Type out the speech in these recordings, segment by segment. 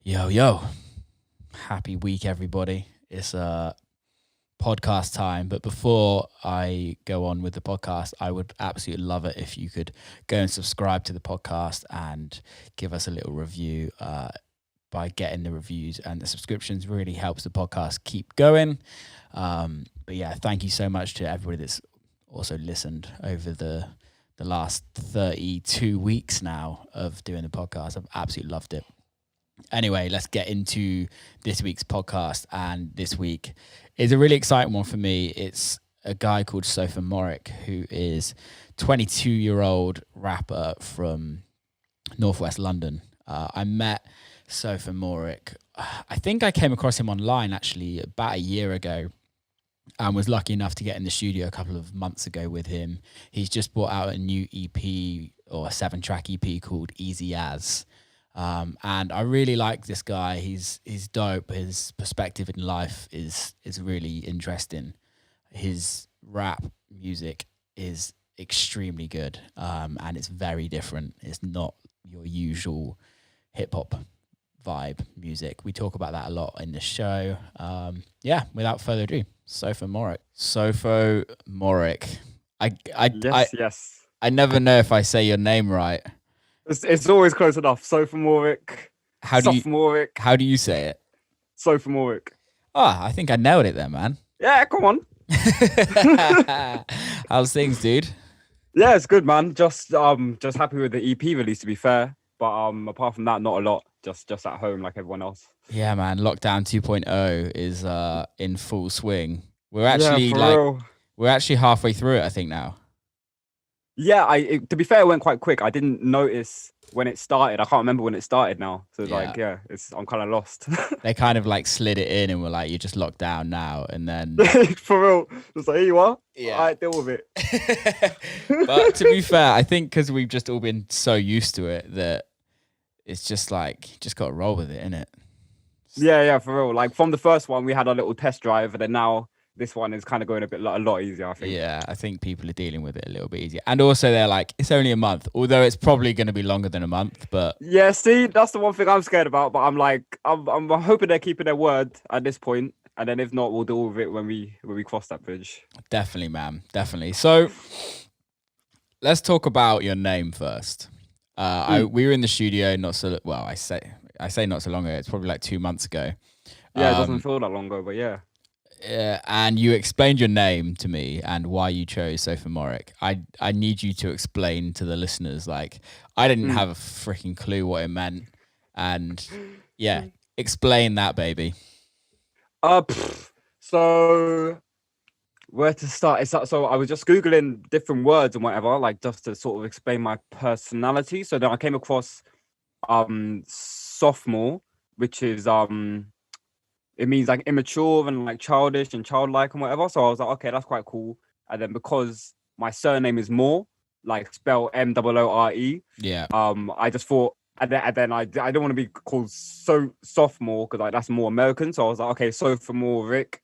Yo, happy week, everybody. It's podcast time. But before I go on with the podcast, I would absolutely love it if you could go and subscribe to the podcast and give us a little review. By getting the reviews and the subscriptions really helps the podcast keep going. But yeah, thank you so much to everybody that's also listened over the last 32 weeks now of doing the podcast. I've absolutely loved it. Anyway, let's get into this week's podcast. And this week is a really exciting one for me. It's a guy called Sophomooreik, who is 22-year-old rapper from Northwest London. I met Sophomooreik. I think I came across him online actually about a year ago and was lucky enough to get in the studio a couple of months ago with him. He's just brought out a new EP or a 7-track EP called EASYAS. And I really like this guy. He's dope. His perspective in life is really interesting. His rap music is extremely good, and it's very different. It's not your usual hip hop vibe music. We talk about that a lot in the show. Without further ado, Sophomooreik. Yes. I never know if I say your name right. It's always close enough. Sophomooreik. How do you say it? Sophomooreik. I think I nailed it there, man. Yeah, come on. How's things, dude? Yeah, it's good, man. Just happy with the EP release, to be fair. But apart from that, not a lot. Just at home like everyone else. Yeah, man. Lockdown 2.0 is in full swing. We're actually we're actually halfway through it, I think now. Yeah, to be fair, it went quite quick. I didn't notice when it started. I can't remember when it started now. So I'm kind of lost. They kind of like slid it in and were like, you're just locked down now. And then for real, it's like, here you are. Yeah. All right, deal with it. But to be fair, I think because we've just all been so used to it that it's just like, just got to roll with it, innit? Yeah, for real. Like from the first one, we had a little test drive, and then now this one is kind of going a lot easier, I think. Yeah, I think people are dealing with it a little bit easier. And also they're like, it's only a month, although it's probably going to be longer than a month, but... Yeah, see, that's the one thing I'm scared about, but I'm like, I'm hoping they're keeping their word at this point, and then if not, we'll deal with it when we cross that bridge. Definitely, man. Definitely. So, let's talk about your name first. We were in the studio I say not so long ago, it's probably like 2 months ago. Yeah, it doesn't feel that long ago, but yeah. And you explained your name to me and why you chose Sophomooreik. I need you to explain to the listeners, like, I didn't have a freaking clue what it meant. And yeah, explain that, baby. So where to start? So I was just Googling different words and whatever, like just to sort of explain my personality. So then I came across sophomore, which is it means like immature and like childish and childlike and whatever. So I was like, okay, that's quite cool. And then because my surname is Moore, like spelled Moore. Yeah. I just thought, and then I don't want to be called sophomore because like that's more American. So I was like, okay, Sophomooreik,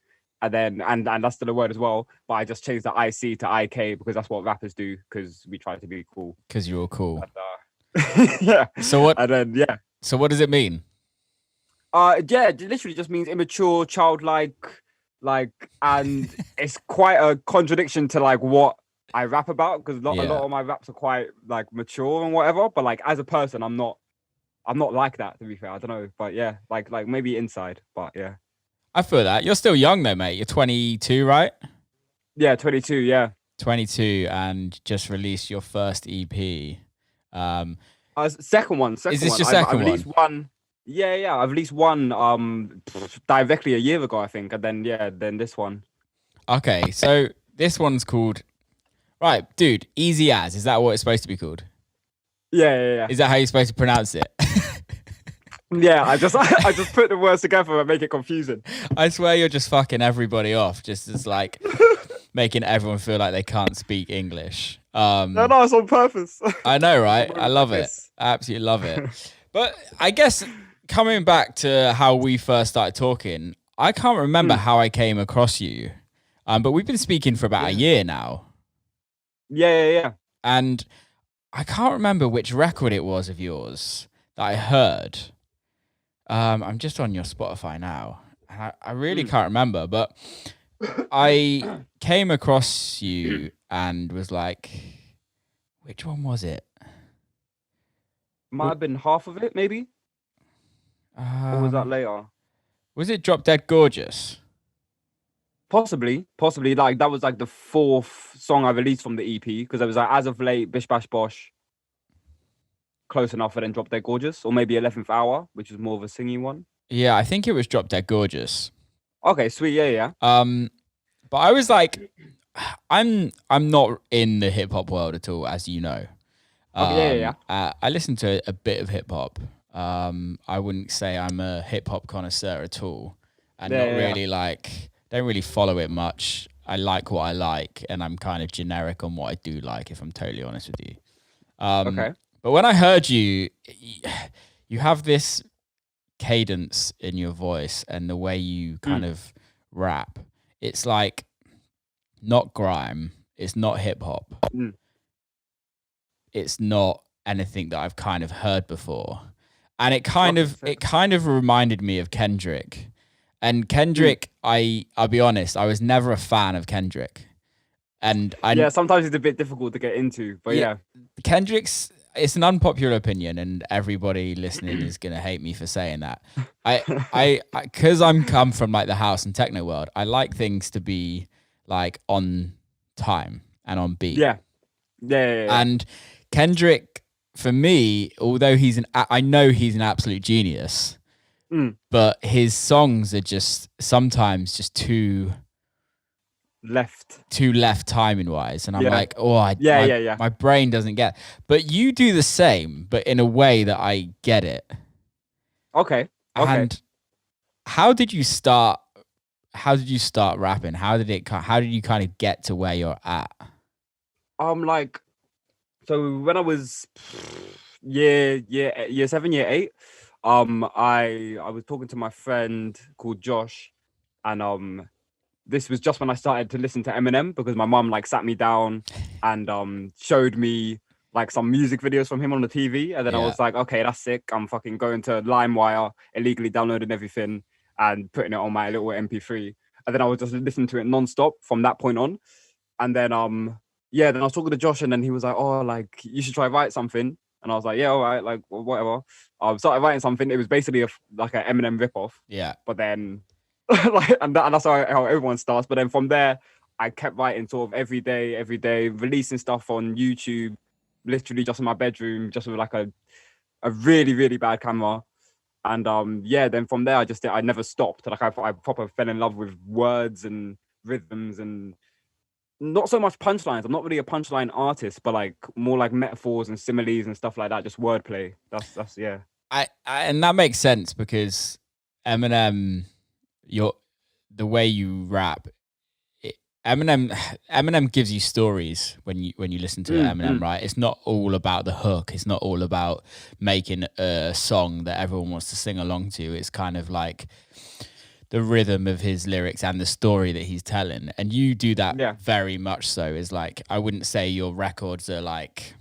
and then and that's still a word as well. But I just changed the IC to IK because that's what rappers do because we try to be cool. Because you're cool. And, yeah. So what? And then yeah. So what does it mean? It literally just means immature, childlike, and it's quite a contradiction to like what I rap about because a lot of my raps are quite like mature and whatever. But like as a person, I'm not like that, to be fair. I don't know, but yeah, like maybe inside, but yeah. I feel that you're still young though, mate. You're 22, right? Yeah, 22. Yeah, 22, and just released your first EP. Second one. Is this your second one? I released one. Yeah. I've released one directly a year ago, I think, and then this one. Okay, so this one's called, right, dude, EASYAS. Is that what it's supposed to be called? Yeah. Is that how you're supposed to pronounce it? Yeah, I just put the words together and make it confusing. I swear you're just fucking everybody off, just as like making everyone feel like they can't speak English. No, it's on purpose. I know, right? I love it. I absolutely love it. But I guess coming back to how we first started talking, I can't remember how I came across you. But we've been speaking for about a year now. Yeah. And I can't remember which record it was of yours that I heard. I'm just on your Spotify now. I really can't remember, but I came across you and was like, which one was it? Might have been half of it, maybe. Or was that later? Was it Drop Dead Gorgeous? Possibly. Like that was like the 4th song I released from the EP, because it was like As of Late, Bish Bash Bosh, Close Enough, and then Drop Dead Gorgeous, or maybe 11th Hour, which is more of a singing one. Yeah, I think it was Drop Dead Gorgeous. Okay, sweet, yeah. But I was like, I'm not in the hip hop world at all, as you know. Okay, yeah. I listen to a bit of hip hop. I wouldn't say I'm a hip hop connoisseur at all, and don't really follow it much. I like what I like, and I'm kind of generic on what I do like, if I'm totally honest with you. Okay. But when I heard you have this cadence in your voice and the way you kind of rap. It's like not grime. It's not hip hop. It's not anything that I've kind of heard before. And it kind of reminded me of Kendrick. And Kendrick, I'll be honest, I was never a fan of Kendrick. And sometimes it's a bit difficult to get into, but yeah. Kendrick's, it's an unpopular opinion, and everybody listening is gonna hate me for saying that. I because I'm come from like the house and techno world, I like things to be like on time and on beat. Yeah. And Kendrick, for me, although I know he's an absolute genius, but his songs are just sometimes just too left timing wise, and I'm like, my brain doesn't get. But you do the same, but in a way that I get it. Okay. And how did you start rapping? How did you kind of get to where you're at? So when I was year 7, year 8, I was talking to my friend called Josh, and this was just when I started to listen to Eminem, because my mum like sat me down and showed me like some music videos from him on the TV, and then I was like, okay, that's sick. I'm fucking going to LimeWire, illegally downloading everything and putting it on my little MP3, and then I was just listening to it nonstop from that point on. And then then I was talking to Josh, and then he was like, oh, like you should try write something. And I was like, yeah, all right, like whatever. I started writing something. It was basically like an Eminem ripoff. Yeah. But then and that's how everyone starts. But then from there, I kept writing sort of every day, releasing stuff on YouTube, literally just in my bedroom, just with like a really, really bad camera. And then from there, I never stopped. Like I proper fell in love with words and rhythms, and not so much punchlines. I'm not really a punchline artist, but like more like metaphors and similes and stuff like that, just wordplay. That's yeah. And that makes sense, because Eminem, the way you rap, Eminem gives you stories when you listen to Eminem, right? It's not all about the hook. It's not all about making a song that everyone wants to sing along to. It's kind of like the rhythm of his lyrics and the story that he's telling. And you do that very much so. Is like, I wouldn't say your records are like,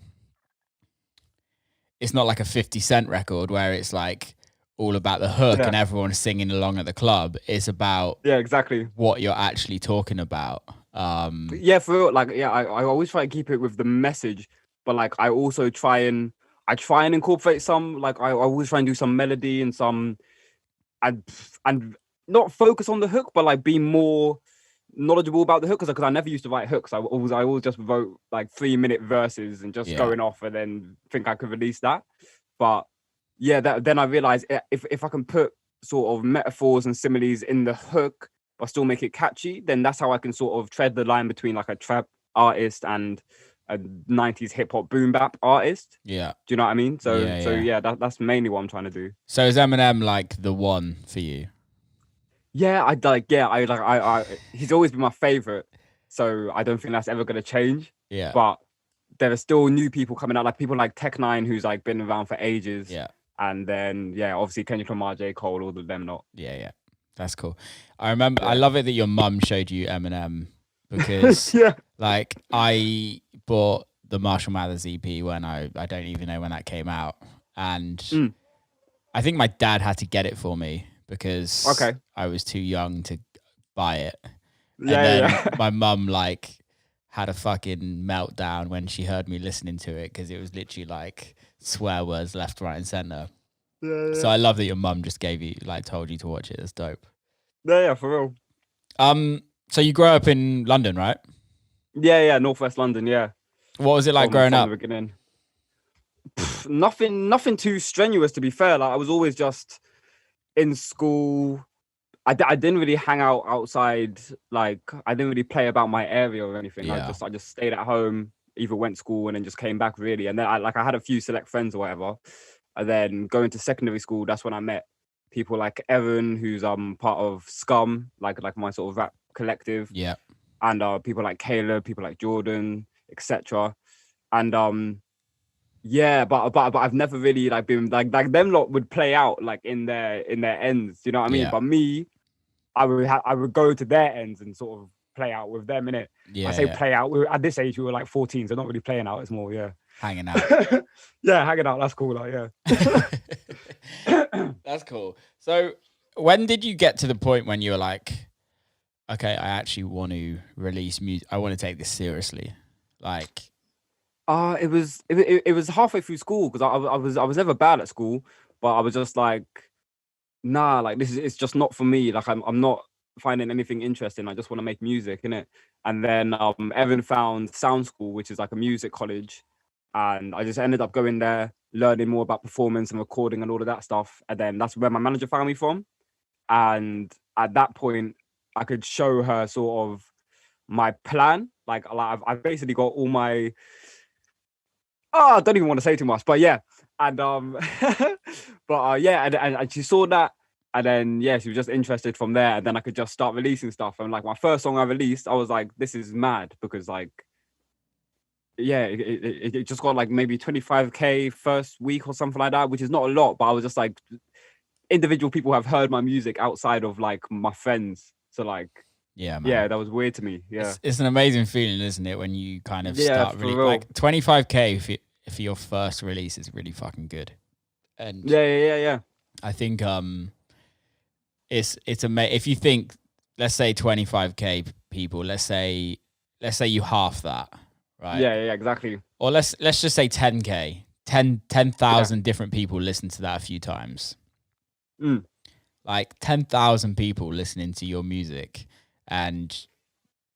it's not like a 50 Cent record where it's like all about the hook and everyone's singing along at the club. It's about exactly what you're actually talking about. For real, like I always try to keep it with the message, but like I also try and incorporate some, like I always try and do some melody and some and not focus on the hook, but like be more knowledgeable about the hook, because I never used to write hooks. I always just wrote like 3-minute verses and just going off, and then think I could release that. But then I realized if I can put sort of metaphors and similes in the hook but still make it catchy, then that's how I can sort of tread the line between like a trap artist and a 90s hip hop boom bap artist. Yeah. Do you know what I mean? So that's mainly what I'm trying to do. So is Eminem like the one for you? Yeah, I he's always been my favorite. So I don't think that's ever going to change. Yeah. But there are still new people coming out, like people like Tech9, who's like been around for ages. Yeah. And then, obviously Kendrick Lamar, J. Cole, all of them not. Yeah. That's cool. I remember, I love it that your mum showed you Eminem, because like I bought the Marshall Mathers EP when I don't even know when that came out. And I think my dad had to get it for me because I was too young to buy it. And then my mum like had a fucking meltdown when she heard me listening to it because it was literally like swear words left, right, and center. So I love that your mum just told you to watch it. That's dope. Yeah, for real. So you grew up in London, right? Yeah, Northwest London. Yeah. What was it like growing up? From the beginning. Nothing too strenuous, to be fair. Like I was always just in school. I didn't really hang out outside. Like I didn't really play about my area or anything. Yeah. I just stayed at home, either went to school and then just came back really. And then I had a few select friends or whatever. And then going to secondary school, that's when I met people like Evan, who's part of Scum, like my sort of rap collective. Yeah. And people like Caleb, people like Jordan, etc. And yeah, but I've never really like been like them lot would play out like in their ends, you know what I mean? Yeah. But me, I would go to their ends and sort of play out with them, innit? Yeah. I say play out. At this age, we were like 14, so not really playing out. It's more, hanging out. Yeah, hanging out. That's cool. Like, yeah. That's cool. So when did you get to the point when you were like, okay, I actually want to release music. I want to take this seriously. Like, it was halfway through school because I was never bad at school, but I was just like, nah, like it's just not for me. Like I'm not finding anything interesting. I just want to make music, innit? And then Evan found Sound School, which is like a music college, and I just ended up going there, learning more about performance and recording and all of that stuff. And then that's where my manager found me from. And at that point, I could show her sort of my plan. Like I've basically got all my. I don't even want to say too much, but yeah, and yeah, and she saw that, and then yeah, she was just interested from there, and then I could just start releasing stuff. And like my first song I released, I was like, this is mad because like, yeah, it just got like maybe 25K first week or something like that, which is not a lot, but I was just like, individual people have heard my music outside of like my friends, so like. Yeah, man. Yeah, that was weird to me. Yeah, it's an amazing feeling, isn't it? When you kind of start really like 25K for your first release is really fucking good. And yeah. I think it's if you think, let's say 25K people, let's say you half that, right? Yeah, exactly. Or let's just say 10K, 10,000 different people listen to that a few times. Like 10,000 people listening to your music. And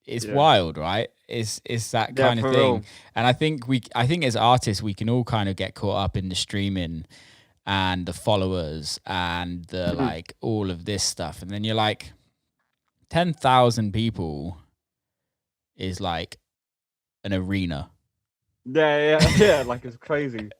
it's wild, right? It's that kind of thing. Real. And I think as artists, we can all kind of get caught up in the streaming and the followers and the like all of this stuff. And then you're like, 10,000 people is like an arena. Yeah. Like it's crazy.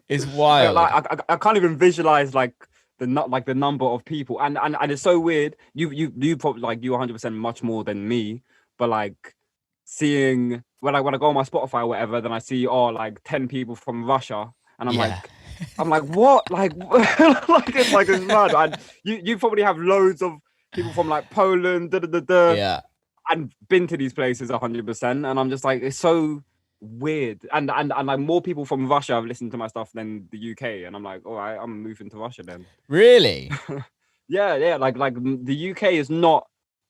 It's wild. Like I can't even visualize like the number of people, and it's so weird. You probably like you 100% much more than me, but like seeing when I go on my Spotify or whatever, then I see like 10 people from Russia, and I'm like what, like like it's mad. And you probably have loads of people from like Poland, yeah, and been to these places 100%, and I'm just like, it's so weird. And like more people from Russia have listened to my stuff than the UK, and I'm like, all right, I'm moving to Russia then. Really? yeah, like the UK is not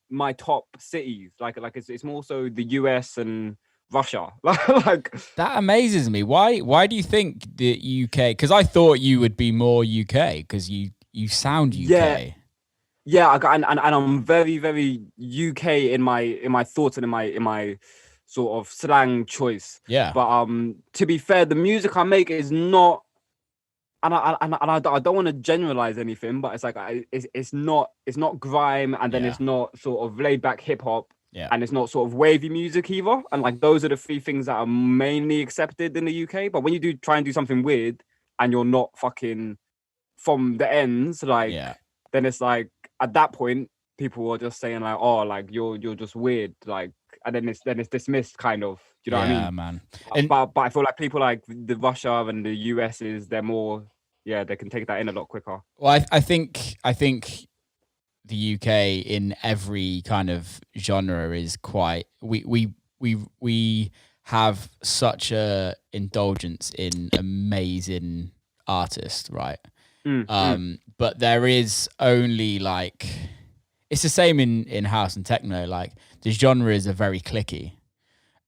my top cities. Like it's more so the US and Russia. Like that amazes me. Why do you think the UK? Because I thought you would be more UK because you sound UK. Yeah, and I'm very, very UK in my thoughts and in my sort of slang choice. Yeah. But to be fair, the music I make is not, and I don't want to generalize anything, but it's like it's not grime, and then it's not sort of laid back hip hop. Yeah. And it's not sort of wavy music either. And like those are the three things that are mainly accepted in the UK. But when you do try and do something weird and you're not fucking from the ends, like then it's like at that point people are just saying like, oh, like you're just weird, like, and then it's dismissed kind of. Do you know what I mean? Yeah, man. But I feel like people like the Russia and the US they're more, they can take that in a lot quicker. Well, I think the UK in every kind of genre is quite we have such a indulgence in amazing artists, right? But there is only like, it's the same in house and techno. Like the genres are very clicky,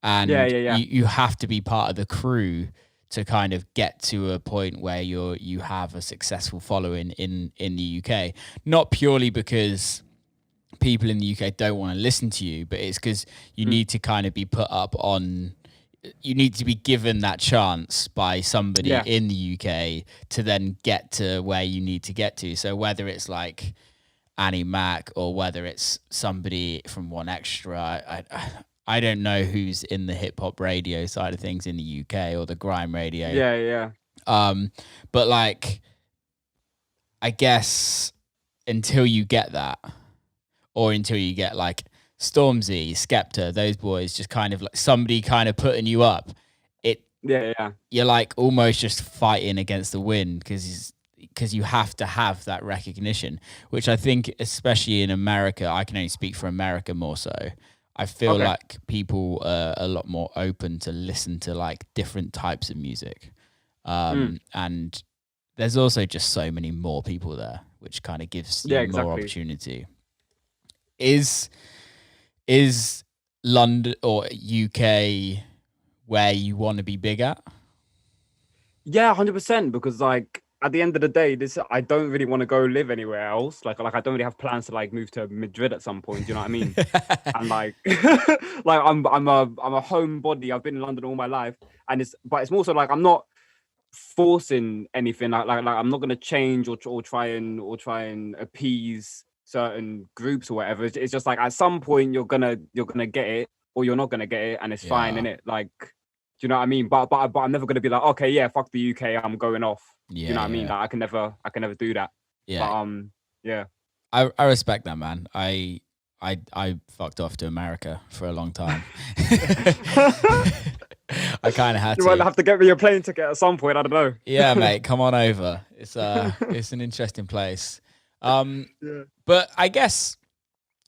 and you have to be part of the crew to kind of get to a point where you have a successful following in the UK. Not purely because people in the UK don't want to listen to you, but it's because you need to kind of be put up on. You need to be given that chance by somebody in the UK to then get to where you need to get to. So whether it's like Annie Mac or whether it's somebody from One Extra, I don't know who's in the hip hop radio side of things in the UK or the grime radio. Yeah. But like, I guess until you get that, or until you get like Stormzy, Skepta, those boys, just kind of like somebody kind of putting you up, you're like almost just fighting against the wind because you have to have that recognition, which I think, especially in America, I can only speak for America more so. I feel like people are a lot more open to listen to like different types of music. And there's also just so many more people there, which kind of gives you more opportunity. Is London or UK where you want to be big at? Yeah, 100%. Because like at the end of the day, I don't really want to go live anywhere else. Like I don't really have plans to like move to Madrid at some point. Do you know what I mean? And like, like I'm a homebody. I've been in London all my life, and it's more so like I'm not forcing anything. Like I'm not gonna change or try and appease certain groups or whatever. It's just like at some point you're gonna get it or you're not gonna get it, and it's fine, innit? Like, do you know what I mean? But I'm never gonna be like, okay, yeah, fuck the UK, I'm going off. Do you know what I mean? Like I can never do that. Yeah. But I respect that, man. I fucked off to America for a long time. I kind of had to. You might have to get me a plane ticket at some point. I don't know. Yeah, mate, come on over. It's an interesting place. But I guess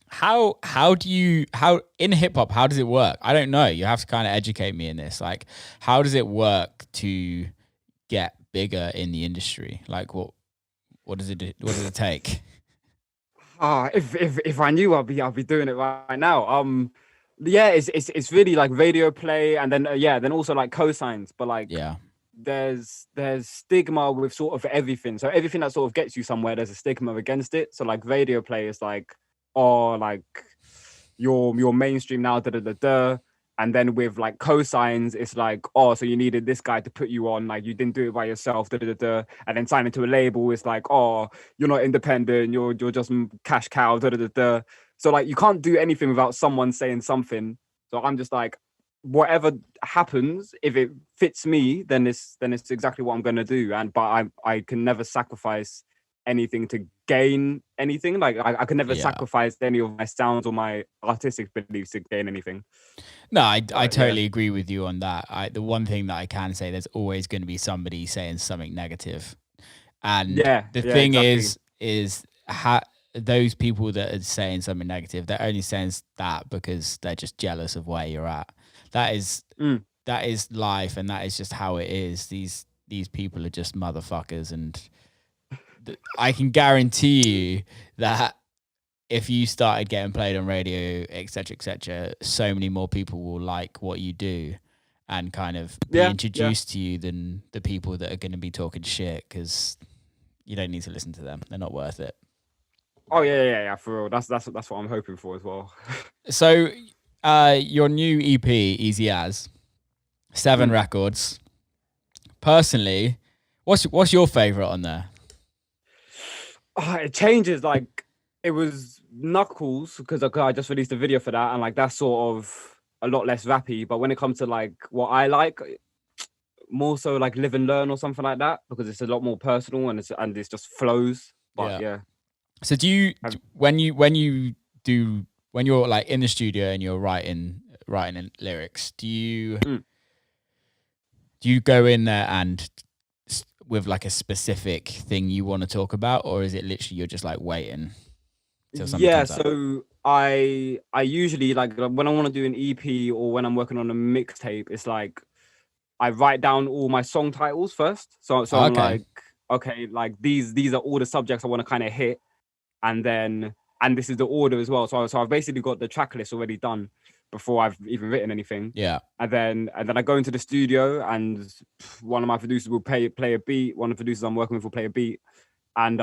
how in hip hop, how does it work? I don't know. You have to kind of educate me in this. Like, how does it work to get bigger in the industry? Like, what does it do? What does it take? If I knew, I'll be doing it right now. It's really like radio play, and then then also like cosigns. But like, there's stigma with sort of everything. So everything that sort of gets you somewhere, there's a stigma against it. So like radio play is like, oh, like your mainstream now, and then with like cosigns, it's like, oh, so you needed this guy to put you on, like you didn't do it by yourself, and then signing to a label is like, oh, you're not independent, you're just cash cow, So like you can't do anything without someone saying something. So I'm just like, whatever happens, if it fits me, then it's exactly what I'm gonna do. But I can never sacrifice anything to gain anything. Like I can never sacrifice any of my sounds or my artistic beliefs to gain anything. No, I totally agree with you on that. The one thing that I can say, there's always going to be somebody saying something negative, and the thing is those people that are saying something negative, they're only saying that because they're just jealous of where you're at. That is life, and that is just how it is. These people are just motherfuckers, and I can guarantee you that if you started getting played on radio, etc., so many more people will like what you do and kind of be introduced to you than the people that are going to be talking shit, because you don't need to listen to them. They're not worth it. Oh yeah, for real. That's what I'm hoping for as well. So, your new EP, EASYAS, 7 records. Personally, what's your favorite on there? It changes. Like, it was Knuckles because I just released a video for that, and like that's sort of a lot less rappy. But when it comes to like what I like, more so like Live and Learn or something like that, because it's a lot more personal and it's just flows. But yeah. So do you when you're like in the studio and you're writing lyrics, do you go in there and with like a specific thing you want to talk about, or is it literally you're just like waiting till something comes out? So I usually like when I want to do an EP or when I'm working on a mixtape, it's like I write down all my song titles first. So I'm like, okay, like these are all the subjects I want to kind of hit, and this is the order as well. So I've basically got the track list already done before I've even written anything. Yeah. And then I go into the studio, and one of my producers will play a beat. One of the producers I'm working with will play a beat, and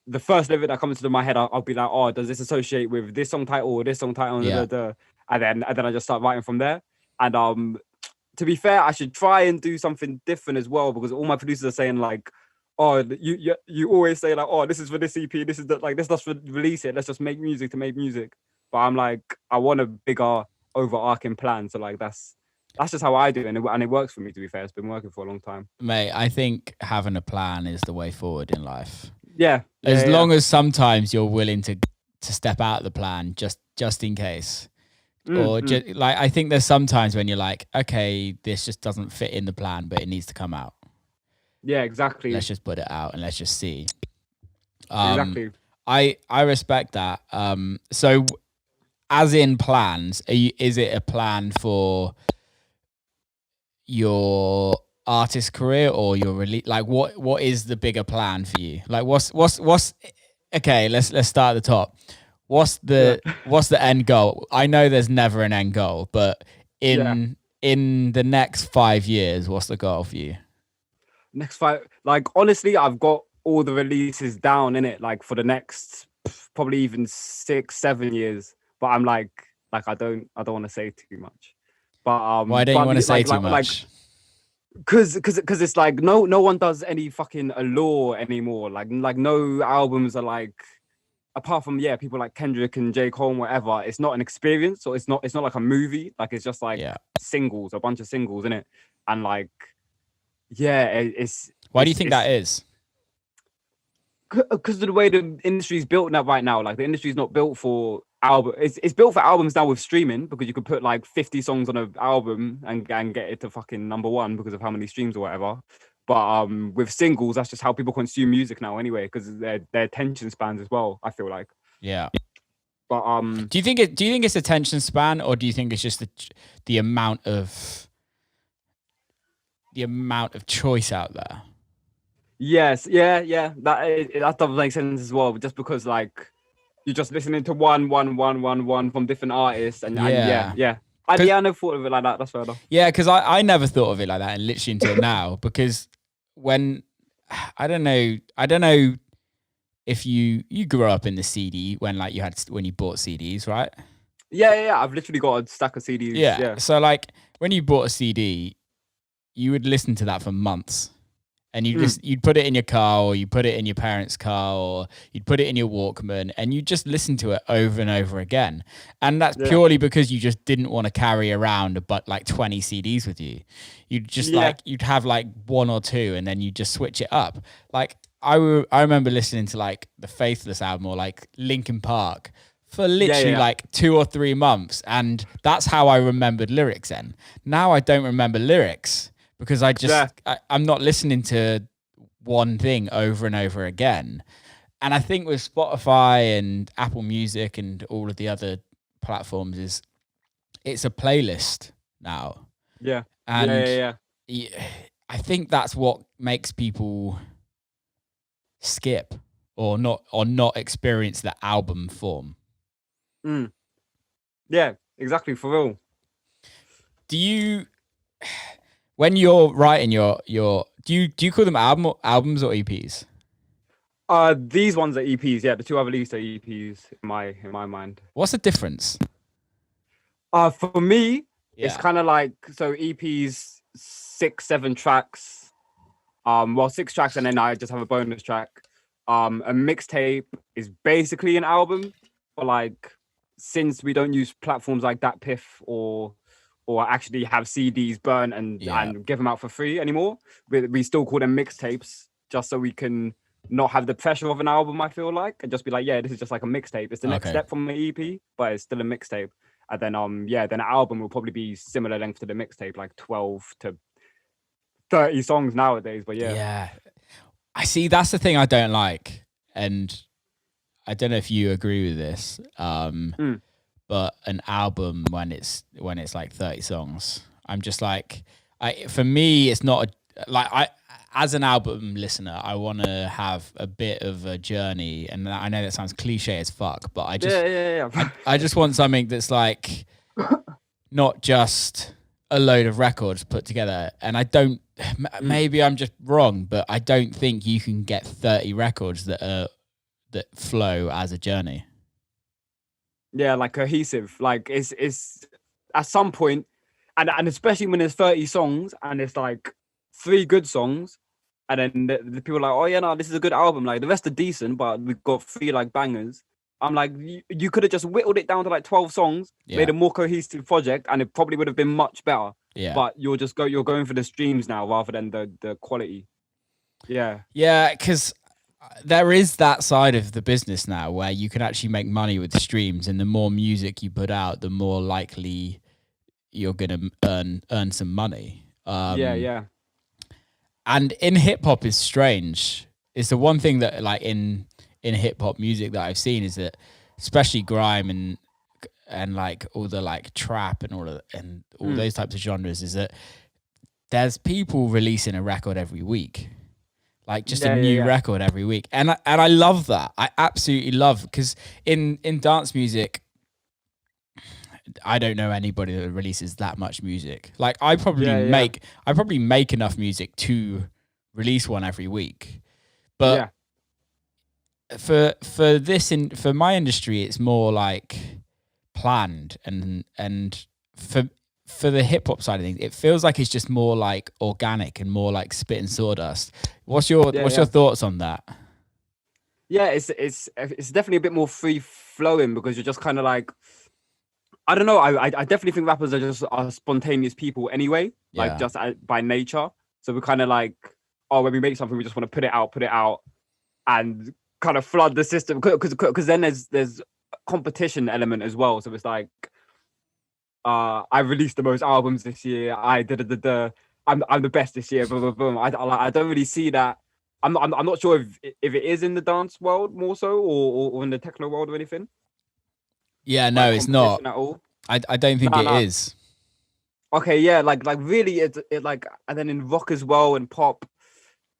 the first lyric that comes into my head, I'll be like, oh, does this associate with this song title or this song title? Yeah. And then I just start writing from there. And to be fair, I should try and do something different as well, because all my producers are saying like, oh, you always say like, oh, this is for this EP, this is like, let's just release it, let's just make music to make music. But I'm like, I want a bigger overarching plan. So like that's just how I do it, and it works for me. To be fair, it's been working for a long time. Mate, I think having a plan is the way forward in life. Yeah. As long as sometimes you're willing to step out of the plan just in case. Just, like, I think there's sometimes when you're like, okay, this just doesn't fit in the plan, but it needs to come out. Yeah, exactly. Let's just put it out and let's just see. Exactly. I respect that. So as in plans, is it a plan for your artist career or your release? Like what is the bigger plan for you? Like what's okay, let's start at the top. What's the end goal? I know there's never an end goal, but in the next 5 years, what's the goal for you? Next 5, like honestly, I've got all the releases down in it, like for the next probably even 6-7 years. But I'm like I don't want to say too much. But why don't you want to say too much? Because it's like no one does any fucking allure anymore. Like no albums are like, apart from people like Kendrick and J. Cole and whatever, it's not an experience, or it's not like a movie. Like it's just like singles, a bunch of singles in it, and like it's. Why do you think that is? Because of the way the industry is built now, right now, like the industry is not built for album. It's built for albums now with streaming, because you could put like 50 songs on an album and get it to fucking number one because of how many streams or whatever. But with singles, that's just how people consume music now anyway, because their attention spans as well, I feel like. Yeah. But do you think it's attention span, or do you think it's just the amount of choice out there? Yes, yeah. That does make sense as well. Just because like you're just listening to one from different artists, and yeah. I never thought of it like that. That's fair enough. Yeah, because I never thought of it like that, and literally until now. Because when I don't know if you grew up in the CD when you bought CDs, right? Yeah. I've literally got a stack of CDs. Yeah. So like when you bought a CD, you would listen to that for months. And you'd put it in your car, or you put it in your parents' car, or you'd put it in your Walkman, and you just listen to it over and over again. And that's purely because you just didn't want to carry around but like 20 CDs with you. You'd just you'd have like one or two, and then you just switch it up. Like I remember listening to like the Faithless album or like Linkin Park for literally like 2 or 3 months, and that's how I remembered lyrics then. Now I don't remember lyrics, because I'm not listening to one thing over and over again. And I think with Spotify and Apple Music and all of the other platforms, it's a playlist now. Yeah. And I think that's what makes people skip or not experience the album form. Yeah, exactly, for real. Do you... When you're writing your do you call them albums or EPs? These ones are EPs. Yeah, the two I've released are EPs in my mind. What's the difference? For me, it's kind of like, so EPs 6-7 tracks. 6 tracks, and then I just have a bonus track. A mixtape is basically an album, but like since we don't use platforms like DatPiff or actually have CDs burn and give them out for free anymore, we still call them mixtapes, just so we can not have the pressure of an album, I feel like, and just be like, this is just like a mixtape. It's the next step from the EP, but it's still a mixtape. And then then an album will probably be similar length to the mixtape, like 12 to 30 songs nowadays. But yeah, I see, that's the thing I don't like, and I don't know if you agree with this. But an album, when it's like 30 songs, I'm just like, for me, it's not as an album listener, I want to have a bit of a journey, and I know that sounds cliche as fuck, but I just want something that's like not just a load of records put together. And I don't, maybe I'm just wrong, but I don't think you can get 30 records that flow as a journey. Yeah, like cohesive. Like it's at some point, and especially when there's 30 songs and it's like 3 good songs, and then the people are like, oh yeah, no, this is a good album. Like the rest are decent, but we've got 3 like bangers. I'm like, you could have just whittled it down to like 12 songs, made a more cohesive project, and it probably would have been much better. Yeah. But you're going for the streams now rather than the quality. Yeah. Yeah, because there is that side of the business now where you can actually make money with the streams, and the more music you put out, the more likely you're going to earn some money. Yeah. And in hip hop is strange. It's the one thing that like in hip hop music that I've seen is that, especially grime and like all the like trap and all those types of genres, is that there's people releasing a record every week. Like just a new record every week. And I love that. I absolutely love, because in dance music, I don't know anybody that releases that much music. Like I probably make enough music to release one every week. But for my industry, it's more like planned, and for the hip hop side of things, it feels like it's just more like organic and more like spit and sawdust. What's your thoughts on that? Yeah, it's definitely a bit more free flowing, because you're just kind of like, I don't know. I definitely think rappers are spontaneous people anyway, like just by nature. So we're kind of like, oh, when we make something, we just want to put it out, and kind of flood the system, because then there's competition element as well. So it's like, I released the most albums this year. I'm the best this year. Blah, blah, blah. I don't really see that. I'm not sure if it is in the dance world more so, or in the techno world or anything. Yeah, no, like it's not at all. I don't think it is. Okay, yeah, like really, it like, and then in rock as well and pop,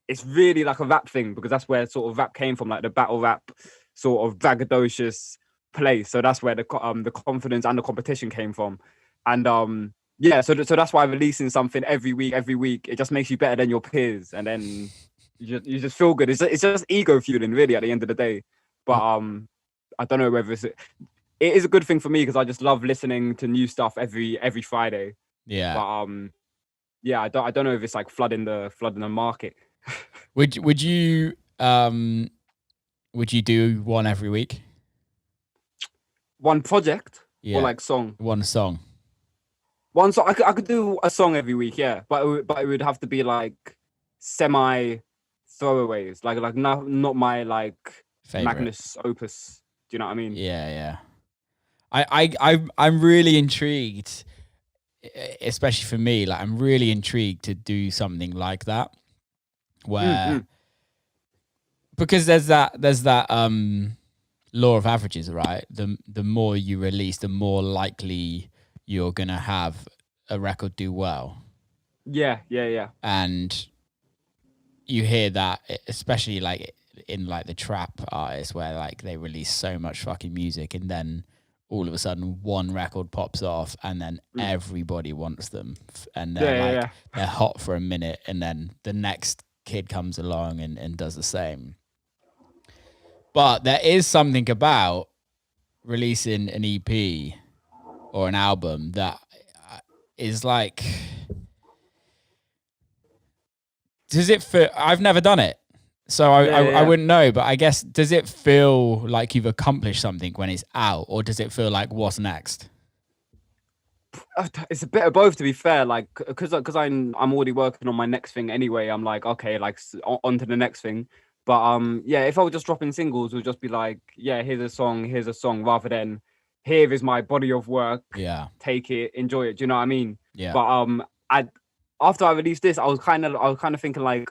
it's really like a rap thing, because that's where sort of rap came from, like the battle rap sort of braggadocious place. So that's where the confidence and the competition came from, and so that's why releasing something every week, it just makes you better than your peers, and then you just feel good. It's just ego fueling, really, at the end of the day. But I don't know whether it is a good thing for me, because I just love listening to new stuff every Friday. Yeah. But I don't know if it's like flooding the market. Would you do one every week? One project or like song? One song. One song. I could do a song every week, yeah. But it would have to be like semi throwaways, like not my like favorite magnus opus. Do you know what I mean? Yeah. I'm really intrigued, especially for me. Like I'm really intrigued to do something like that, where because there's that law of averages, right? The more you release, the more likely you're gonna have a record do well. Yeah. And you hear that, especially like in like the trap artists, where like they release so much fucking music, and then all of a sudden one record pops off, and then everybody wants them, and they're they're hot for a minute, and then the next kid comes along and does the same. But there is something about releasing an EP or an album that is like, does it feel, I've never done it, so I wouldn't know, but I guess, does it feel like you've accomplished something when it's out, or does it feel like what's next? It's a bit of both, to be fair. Like, because I'm already working on my next thing anyway. I'm like, okay, like on to the next thing. But if I were just dropping singles, it would just be like, yeah, here's a song, rather than here is my body of work. Yeah, take it, enjoy it. Do you know what I mean? Yeah. But after I released this, I was kind of thinking like,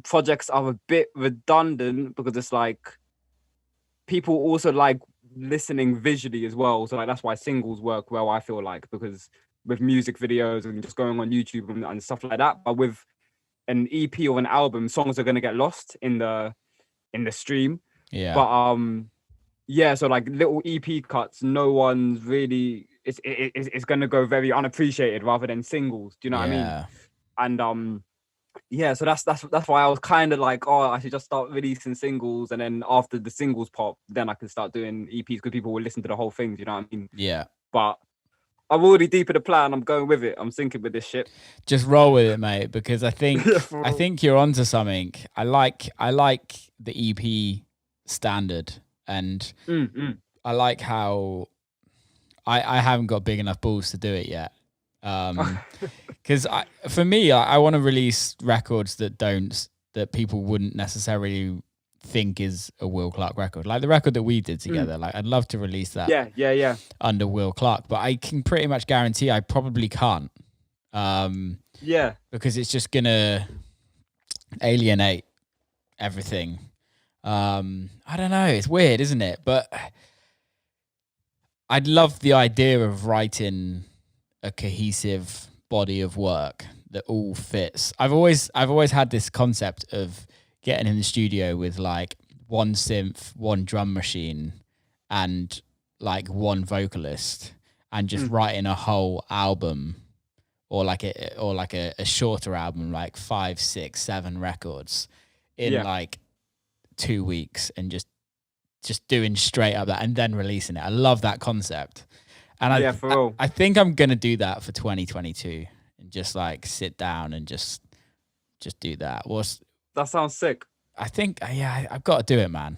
projects are a bit redundant, because it's like people also like listening visually as well. So like that's why singles work well, I feel like, because with music videos and just going on YouTube and stuff like that. But with an EP or an album, songs are gonna get lost in the stream. Yeah. But yeah, so like little EP cuts, no one's really it's gonna go very unappreciated rather than singles. Do you know what I mean? And yeah, so that's why I was kind of like, oh, I should just start releasing singles, and then after the singles pop, then I can start doing EPs because people will listen to the whole thing. Do you know what I mean? Yeah. But I'm already deep in the plan. I'm going with it. I'm syncing with this shit. Just roll with it, mate, because I think I think you're onto something. I like the EP standard, and I like how I haven't got big enough balls to do it yet. Because for me, I want to release records that people wouldn't necessarily think is a Will Clarke record, like the record that we did together. Like, I'd love to release that. Yeah. Under Will Clarke, but I can pretty much guarantee I probably can't. Yeah, because it's just gonna alienate everything. I don't know. It's weird, isn't it? But I'd love the idea of writing a cohesive body of work that all fits. I've always had this concept of getting in the studio with like one synth, one drum machine, and like one vocalist, and just writing a whole album, or like a shorter album, like 5, 6, 7 records in like 2 weeks, and just doing straight up that and then releasing it. I love that concept. And I think I'm going to do that for 2022, and just like sit down and just do that. That sounds sick. I think, I've got to do it, man.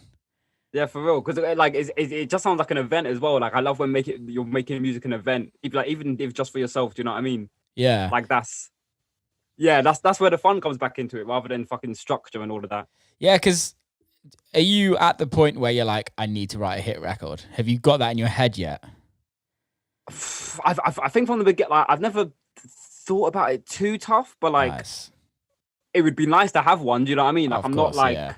Yeah, for real. Because like it just sounds like an event as well. Like, I love when you're making music an event, even if just for yourself. Do you know what I mean? Yeah. Like that's where the fun comes back into it, rather than fucking structure and all of that. Yeah, because are you at the point where you're like, I need to write a hit record? Have you got that in your head yet? I think from the beginning, like, I've never thought about it too tough, but like, it would be nice to have one. Do you know what I mean? Like, I'm not like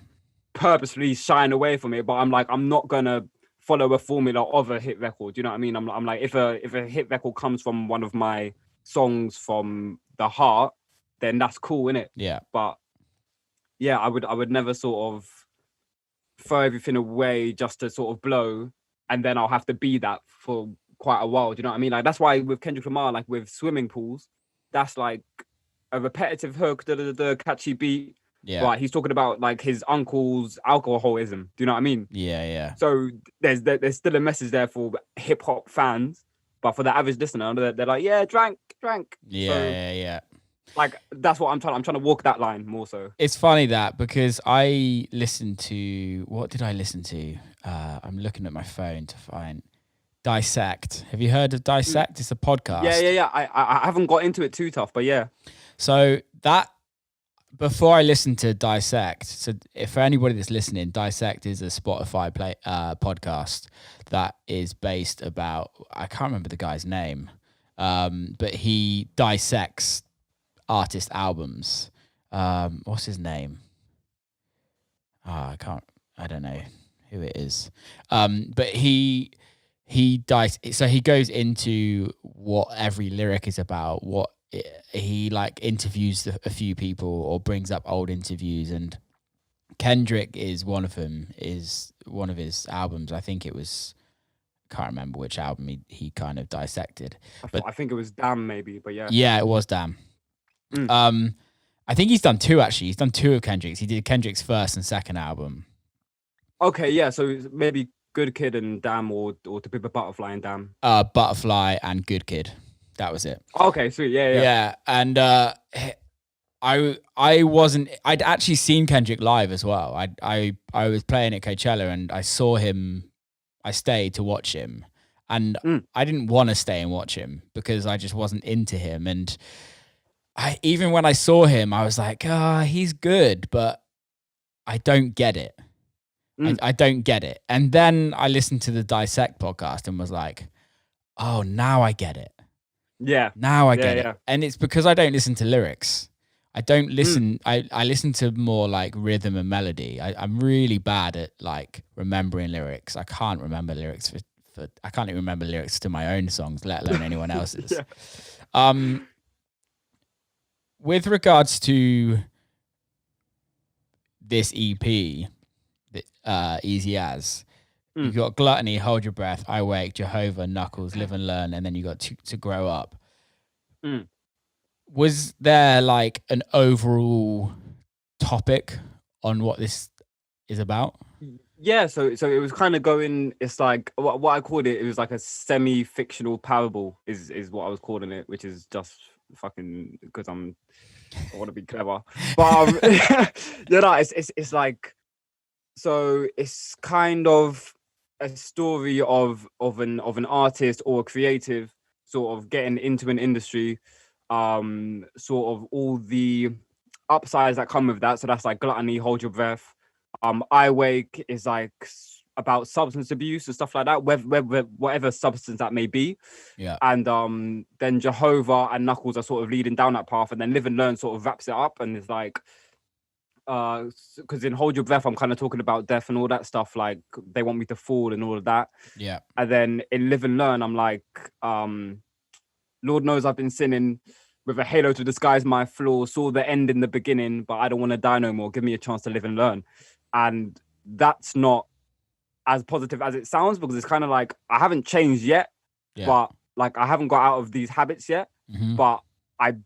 purposely shying away from it, but I'm like, I'm not gonna follow a formula of a hit record. Do you know what I mean? I'm like, if a hit record comes from one of my songs from the heart, then that's cool, innit? Yeah. But yeah, I would never sort of throw everything away just to sort of blow, and then I'll have to be that for quite a while. Do you know what I mean? Like, that's why with Kendrick Lamar, like with Swimming Pools, that's like a repetitive hook, the catchy beat. Yeah. But he's talking about like his uncle's alcoholism. Do you know what I mean? Yeah. So there's still a message there for hip hop fans, but for the average listener, they're like, yeah, drank. Yeah. Like, that's what I'm trying to walk that line more so. It's funny that, because I listened to, what did I listen to? I'm looking at my phone to find Dissect. Have you heard of Dissect? It's a podcast. Yeah. I haven't got into it too tough, but yeah. So that, before I listened to Dissect, so if for anybody that's listening, Dissect is a Spotify podcast that is based about, I can't remember the guy's name, but he dissects artist albums. What's his name? I don't know who it is. But he goes into what every lyric is about, he like interviews a few people or brings up old interviews, and Kendrick is one of them, is one of his albums. I think it was, can't remember which album he kind of dissected. I think it was Damn, maybe, but yeah. Yeah, it was Damn. I think he's done 2 actually. He's done 2 of Kendrick's. He did Kendrick's first and second album. Okay, yeah. So maybe Good Kid and Damn, or To Pimp a Butterfly and Damn. Butterfly and Good Kid. That was it. Okay, sweet. Yeah. Yeah, and I'd actually seen Kendrick live as well. I was playing at Coachella and I saw him. I stayed to watch him, and I didn't want to stay and watch him because I just wasn't into him. And even when I saw him, I was like, he's good, but I don't get it. I don't get it. And then I listened to the Dissect podcast and was like, oh, now I get it. Yeah. Now I get it. And it's because I don't listen to lyrics. I don't listen. I listen to more like rhythm and melody. I'm really bad at like remembering lyrics. I can't remember lyrics for I can't even remember lyrics to my own songs, let alone anyone else's. With regards to this EP, EASYAS, Mm. you've got Gluttony, Hold Your Breath, I Wake, Jehovah, Knuckles, Live and Learn, and then you got to Grow Up. Mm. Was there like an overall topic on what this is about? Yeah, so it was kind of going. It's like what I called it. It was like a semi-fictional parable, is what I was calling it, which is just fucking because I want to be clever. But it's like, so it's kind of a story of an artist or a creative sort of getting into an industry, sort of all the upsides that come with that. So that's like Gluttony, Hold Your Breath. I Wake is like about substance abuse and stuff like that, whatever substance that may be. Yeah. And then Jehovah and Knuckles are sort of leading down that path, and then Live and Learn sort of wraps it up, and it's like, because in Hold Your Breath I'm kind of talking about death and all that stuff, like they want me to fall and all of that. Yeah. And then in Live and Learn I'm like, Lord knows I've been sinning with a halo to disguise my flaws, saw the end in the beginning, but I don't want to die no more, give me a chance to live and learn. And that's not as positive as it sounds, because it's kind of like I haven't changed yet, but like I haven't got out of these habits yet, but I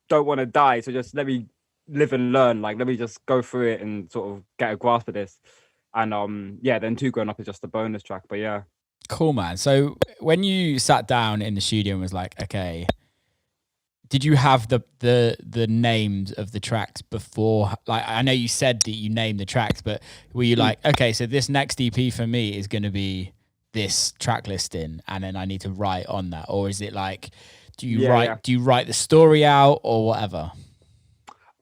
don't want to die, so just let me live and learn. Like, let me just go through it and sort of get a grasp of this. And then 2 Grown Up is just a bonus track. But yeah, cool, man. So when you sat down in the studio and was like, okay, did you have the names of the tracks before? Like, I know you said that you named the tracks, but were you like, okay, so this next EP for me is going to be this track listing, and then I need to write on that? Or is it like, do you write the story out or whatever?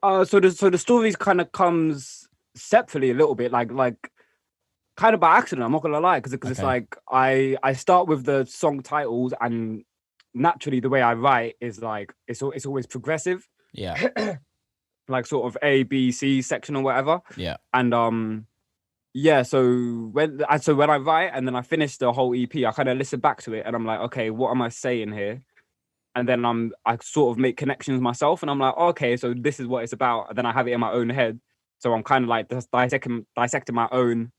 So the stories kind of comes separately a little bit, like kind of by accident. I'm not gonna lie, because it's like I start with the song titles, and naturally the way I write is like it's always progressive. Yeah. Like sort of A, B, C section or whatever. Yeah. And so when I write and then I finish the whole EP, I kind of listen back to it and I'm like, okay, what am I saying here? And then I sort of make connections myself, and I'm like, okay, so this is what it's about. And then I have it in my own head, so I'm kind of like just dissecting my own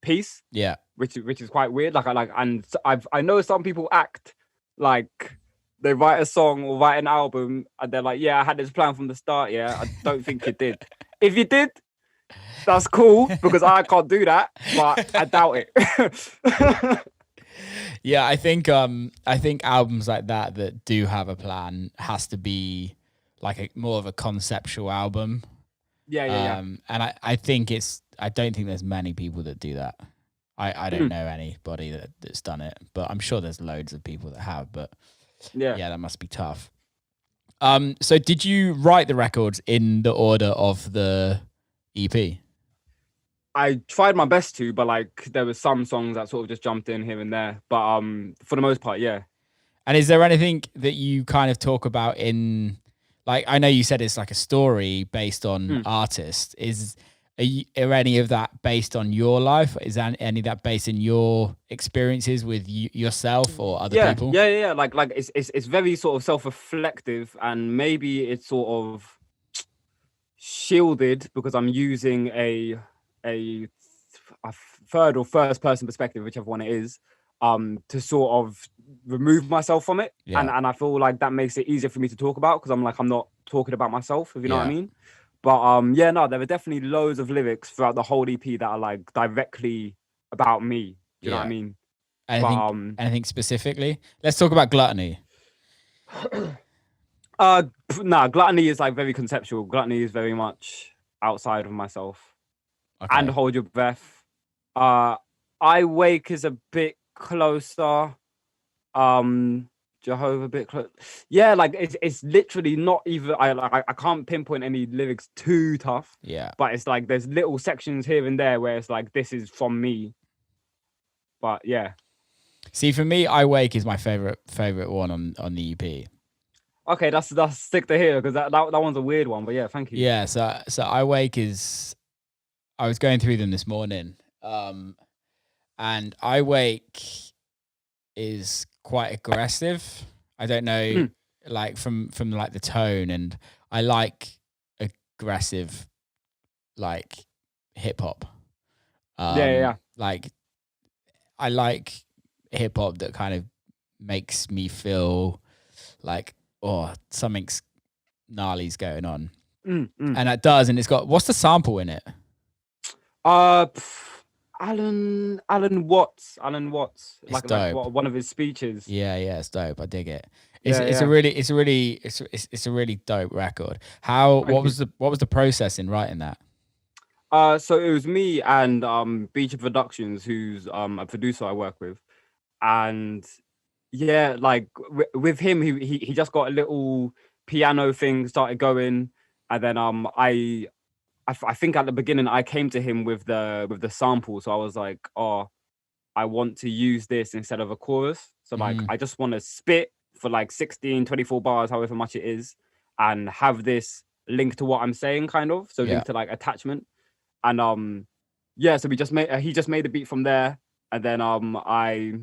piece. Yeah, which is quite weird. I know some people act like they write a song or write an album and they're like, yeah, I had this plan from the start. Yeah, I don't think you did. If you did, that's cool, because I can't do that, but I doubt it. Yeah, I think albums like that do have a plan has to be like more of a conceptual album. Yeah. And I think I don't think there's many people that do that. I don't know anybody that's done it, but I'm sure there's loads of people that have. But yeah, that must be tough. So did you write the records in the order of the EP? I tried my best to, but like there were some songs that sort of just jumped in here and there. But for the most part, yeah. And is there anything that you kind of talk about in, like, I know you said it's like a story based on artists. Are any of that based on your life? Is any of that based in your experiences with yourself or other people? Yeah. Like it's very sort of self-reflective, and maybe it's sort of shielded because I'm using a third or first person perspective, whichever one it is, to sort of remove myself from it. And I feel like that makes it easier for me to talk about, because I'm not talking about myself, if you know what I mean. But there are definitely loads of lyrics throughout the whole EP that are like directly about me. Do you know what I mean? Anything specifically? Let's talk about Gluttony. Gluttony is like very conceptual. Gluttony is very much outside of myself. Okay. And Hold Your Breath. I Wake is a bit closer. Jehovah a bit close. Yeah, like it's literally not even. I can't pinpoint any lyrics too tough. Yeah, but it's like there's little sections here and there where it's like, this is from me. But yeah. See, for me, I Wake is my favorite one on the EP. Okay, that's sick to hear, because that one's a weird one. But yeah, thank you. Yeah, so I Wake is. I was going through them this morning, and I Wake is quite aggressive. I don't know, like from like the tone, and I like aggressive, like hip hop. Yeah. Like I like hip hop that kind of makes me feel like, oh, something's gnarly's going on. And it does, and it's got, what's the sample in it? Alan Watts. It's Like dope. one of his speeches. Yeah, it's dope. I dig it. It's a really dope record. What was the process in writing that? So it was me and Beecher Productions, who's a producer I work with, and yeah, like with him, he just got a little piano thing started going, and then I think at the beginning I came to him with the sample, so I was like, oh, I want to use this instead of a chorus, so like I just want to spit for like 16 24 bars, however much it is, and have this link to what I'm saying, kind of, so link to like attachment. And so he just made the beat from there, and then I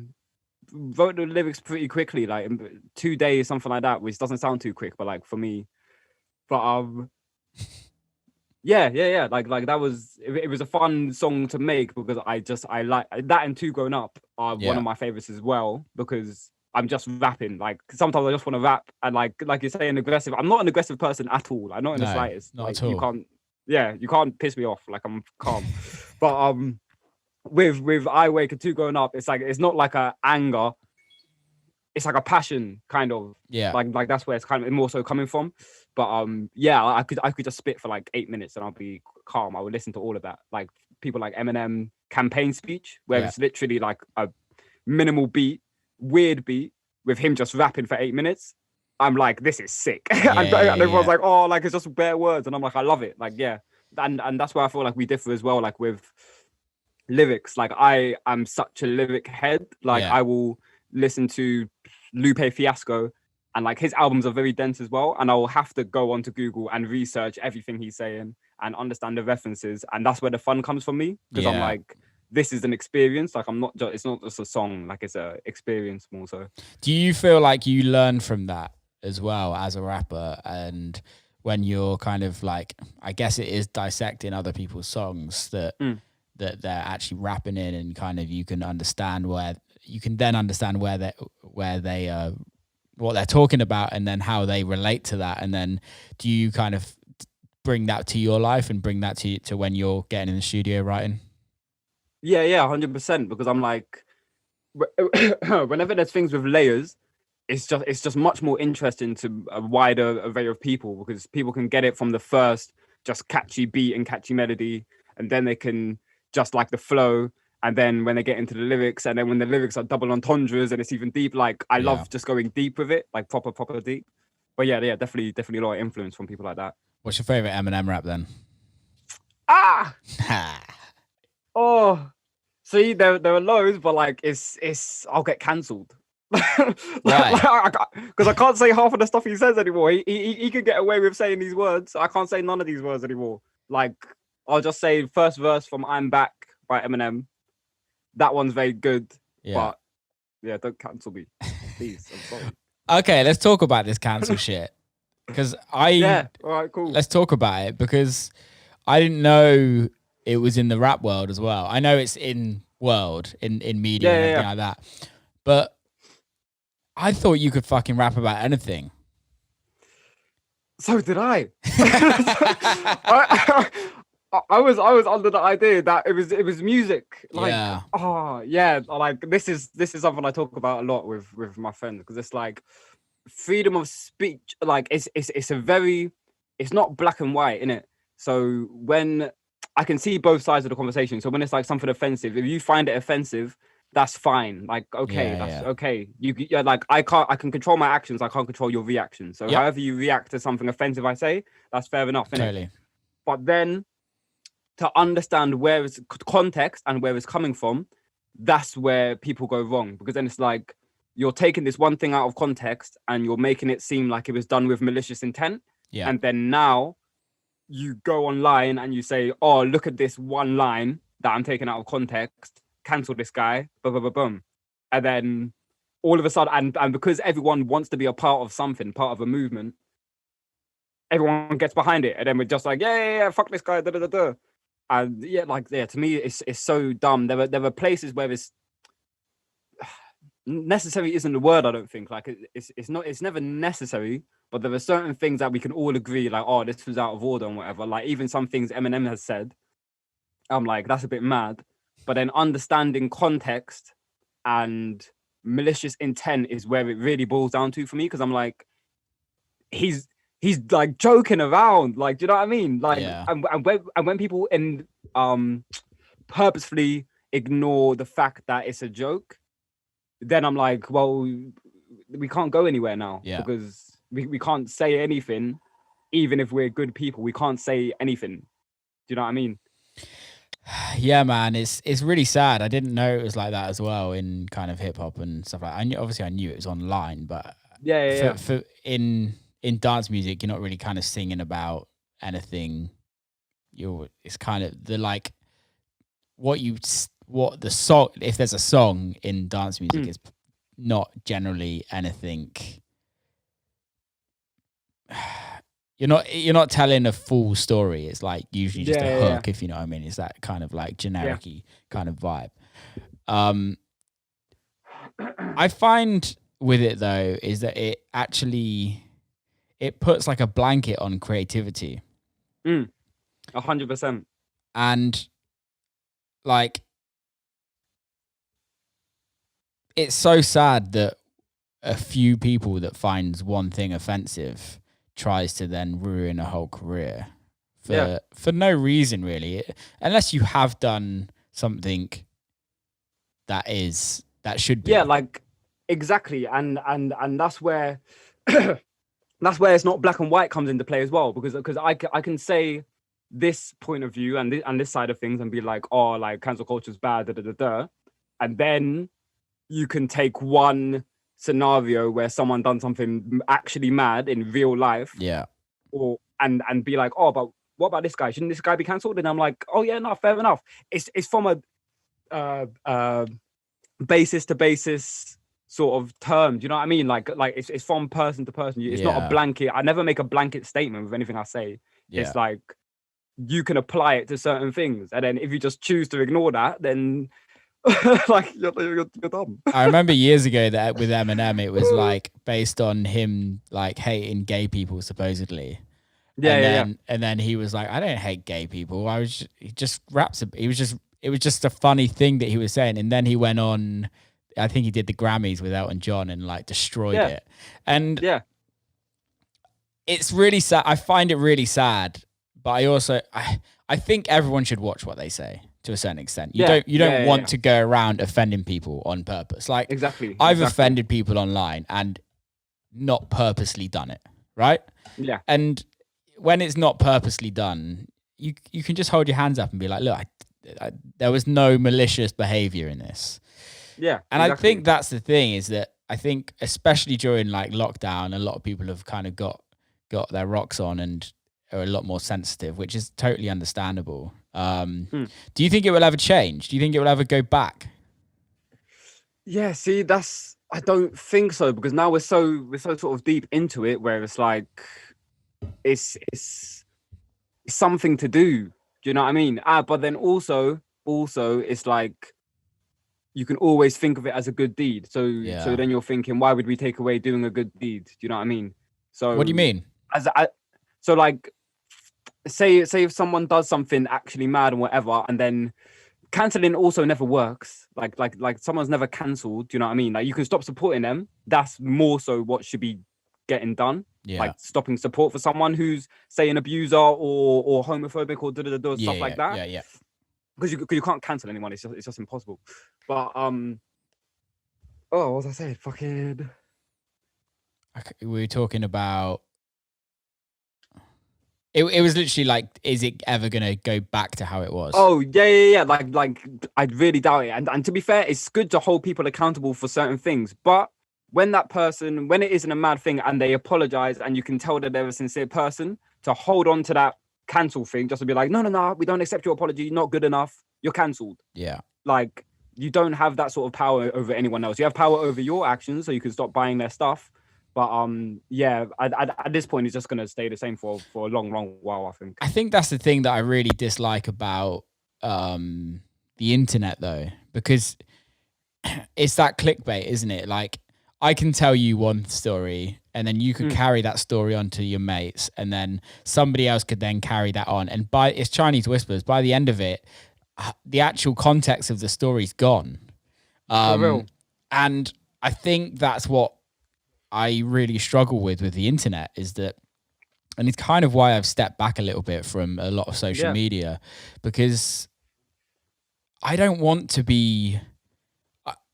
wrote the lyrics pretty quickly, like in 2 days, something like that, which doesn't sound too quick, but like for me, but yeah, like that was it was a fun song to make, because I like that, and Two Grown Up are one of my favorites as well, because I'm just rapping. Like sometimes I just want to rap, and like you're saying, aggressive. I'm not an aggressive person at all. I'm not in the slightest. Not like at all. you can't piss me off. Like I'm calm. But with I Wake and Two Growing Up, it's like, it's not like a anger. It's like a passion, kind of. Yeah. Like that's where it's kind of more so coming from. But I could just spit for like 8 minutes and I'll be calm. I would listen to all of that. Like people like Eminem campaign speech, where it's literally like a minimal beat, weird beat, with him just rapping for 8 minutes. I'm like, this is sick. And everyone's like, oh, like it's just bare words. And I'm like, I love it. Like, yeah. And that's where I feel like we differ as well. Like with lyrics, like I am such a lyric head. Like I will listen to Lupe Fiasco, and like his albums are very dense as well. And I will have to go onto Google and research everything he's saying and understand the references. And that's where the fun comes from me, because I'm like, this is an experience. Like it's not just a song, like it's a experience more so. Do you feel like you learn from that as well as a rapper? And when you're kind of like, I guess it is dissecting other people's songs that they're actually rapping in, and kind of you can understand where they what they're talking about, and then how they relate to that. And then do you kind of bring that to your life and bring that to when you're getting in the studio writing? Yeah, 100%. Because I'm like, whenever there's things with layers, it's just much more interesting to a wider array of people, because people can get it from the first just catchy beat and catchy melody, and then they can just like the flow, and then when they get into the lyrics, and then when the lyrics are double entendres and it's even deep, like I love just going deep with it, like proper deep. But yeah, definitely a lot of influence from people like that. What's your favorite Eminem rap then? Oh, see, there are loads, but like it's I'll get cancelled. Why? Because I can't say half of the stuff he says anymore. He could get away with saying these words. I can't say none of these words anymore. Like I'll just say first verse from I'm Back by Eminem. That one's very good. But yeah, don't cancel me, please. I'm sorry. Okay, let's talk about this cancel shit. Because all right, cool. Let's talk about it, because I didn't know it was in the rap world as well. I know it's in media and everything like that. But I thought you could fucking rap about anything. So did I. I was under the idea that it was music. Like, like this is something I talk about a lot with my friends, because it's like freedom of speech. Like it's not black and white, innit? So when I can see both sides of the conversation. So when it's like something offensive, if you find it offensive, that's fine. Like, okay, okay. You like, I can control my actions. I can't control your reactions. So however you react to something offensive I say, that's fair enough, innit? Totally. But then to understand where it's context and where it's coming from, that's where people go wrong. Because then it's like, you're taking this one thing out of context and you're making it seem like it was done with malicious intent. Yeah. And then now you go online and you say, oh, look at this one line that I'm taking out of context, cancel this guy, boom. And then all of a sudden, and because everyone wants to be a part of something, part of a movement, everyone gets behind it. And then we're just like, yeah, fuck this guy, And to me, it's so dumb. There were places where it's necessary isn't the word. I don't think it's never necessary. But there are certain things that we can all agree, like, oh, this was out of order and whatever. Like even some things Eminem has said, I'm like, that's a bit mad. But then understanding context and malicious intent is where it really boils down to for me, because I'm like, he's like joking around, like, do you know what I mean? Like, and when people purposefully ignore the fact that it's a joke, then I'm like, well, we can't go anywhere now, because we can't say anything, even if we're good people. We can't say anything. Do you know what I mean? Yeah, man, it's really sad. I didn't know it was like that as well in kind of hip hop and stuff like that. I knew it was online, but for in dance music, you're not really kind of singing about anything. It's kind of the like what the song. If there's a song in dance music, is not generally anything. You're not telling a full story. It's like usually just a hook, if you know what I mean. It's that kind of like generic-y kind of vibe. I find with it though is that it puts like a blanket on creativity. 100%. And like, it's so sad that a few people that finds one thing offensive tries to then ruin a whole career for no reason, really, unless you have done something that should be. Yeah, like exactly, and that's where that's where it's not black and white comes into play as well, because I can say this point of view and this side of things and be like, oh, like cancel culture is bad, and then you can take one scenario where someone done something actually mad in real life, or and be like, oh, but what about this guy? Shouldn't this guy be cancelled? And I'm like, oh yeah, no, fair enough. It's from a basis to basis sort of term. Do you know what I mean? Like it's from person to person. It's not a blanket. I never make a blanket statement with anything I say. It's like you can apply it to certain things, and then if you just choose to ignore that, then like you're dumb. I remember years ago that with Eminem, it was like based on him like hating gay people supposedly. And then he was like, I don't hate gay people. He just raps. It was just a funny thing that he was saying. And then he went on, I think he did the Grammys with Elton John and like destroyed it. And it's really sad. I find it really sad, but I also, I think everyone should watch what they say to a certain extent. You don't want to go around offending people on purpose. Like I've offended people online and not purposely done it, right? Yeah. And when it's not purposely done, you can just hold your hands up and be like, look, there was no malicious behavior in this. Yeah. And I think that's the thing, is that I think especially during like lockdown, a lot of people have kind of got their rocks on and are a lot more sensitive, which is totally understandable. Do you think it will ever change? Do you think it will ever go back? Yeah, see, I don't think so, because now we're so sort of deep into it where it's like it's something to do. Do you know what I mean? But then also it's like you can always think of it as a good deed. So then you're thinking, why would we take away doing a good deed? Do you know what I mean? So what do you mean? So like say if someone does something actually mad and whatever, and then canceling also never works. Like someone's never cancelled. Do you know what I mean? Like you can stop supporting them. That's more so what should be getting done. Yeah. Like stopping support for someone who's, say, an abuser or homophobic or stuff like that. Yeah. Because you can't cancel anyone. It's just impossible. But what was I saying? Fucking. We were talking about. It was literally like, is it ever going to go back to how it was? Oh, yeah. Like I really doubt it. And to be fair, it's good to hold people accountable for certain things. But when it isn't a mad thing and they apologize and you can tell that they're a sincere person, to hold on to that cancel thing, just to be like, no, we don't accept your apology. Not good enough. You're cancelled. Yeah. Like, you don't have that sort of power over anyone else. You have power over your actions, so you can stop buying their stuff. But yeah, at this point, it's just gonna stay the same for a long while, I think. I think that's the thing that I really dislike about the internet, though, because it's that clickbait, isn't it? Like, I can tell you one story, and then you could carry that story on to your mates, and then somebody else could then carry that on. And it's Chinese whispers. By the end of it, the actual context of the story's gone. For real. And I think that's what I really struggle with the internet, is that, and it's kind of why I've stepped back a little bit from a lot of social media, because I don't want to be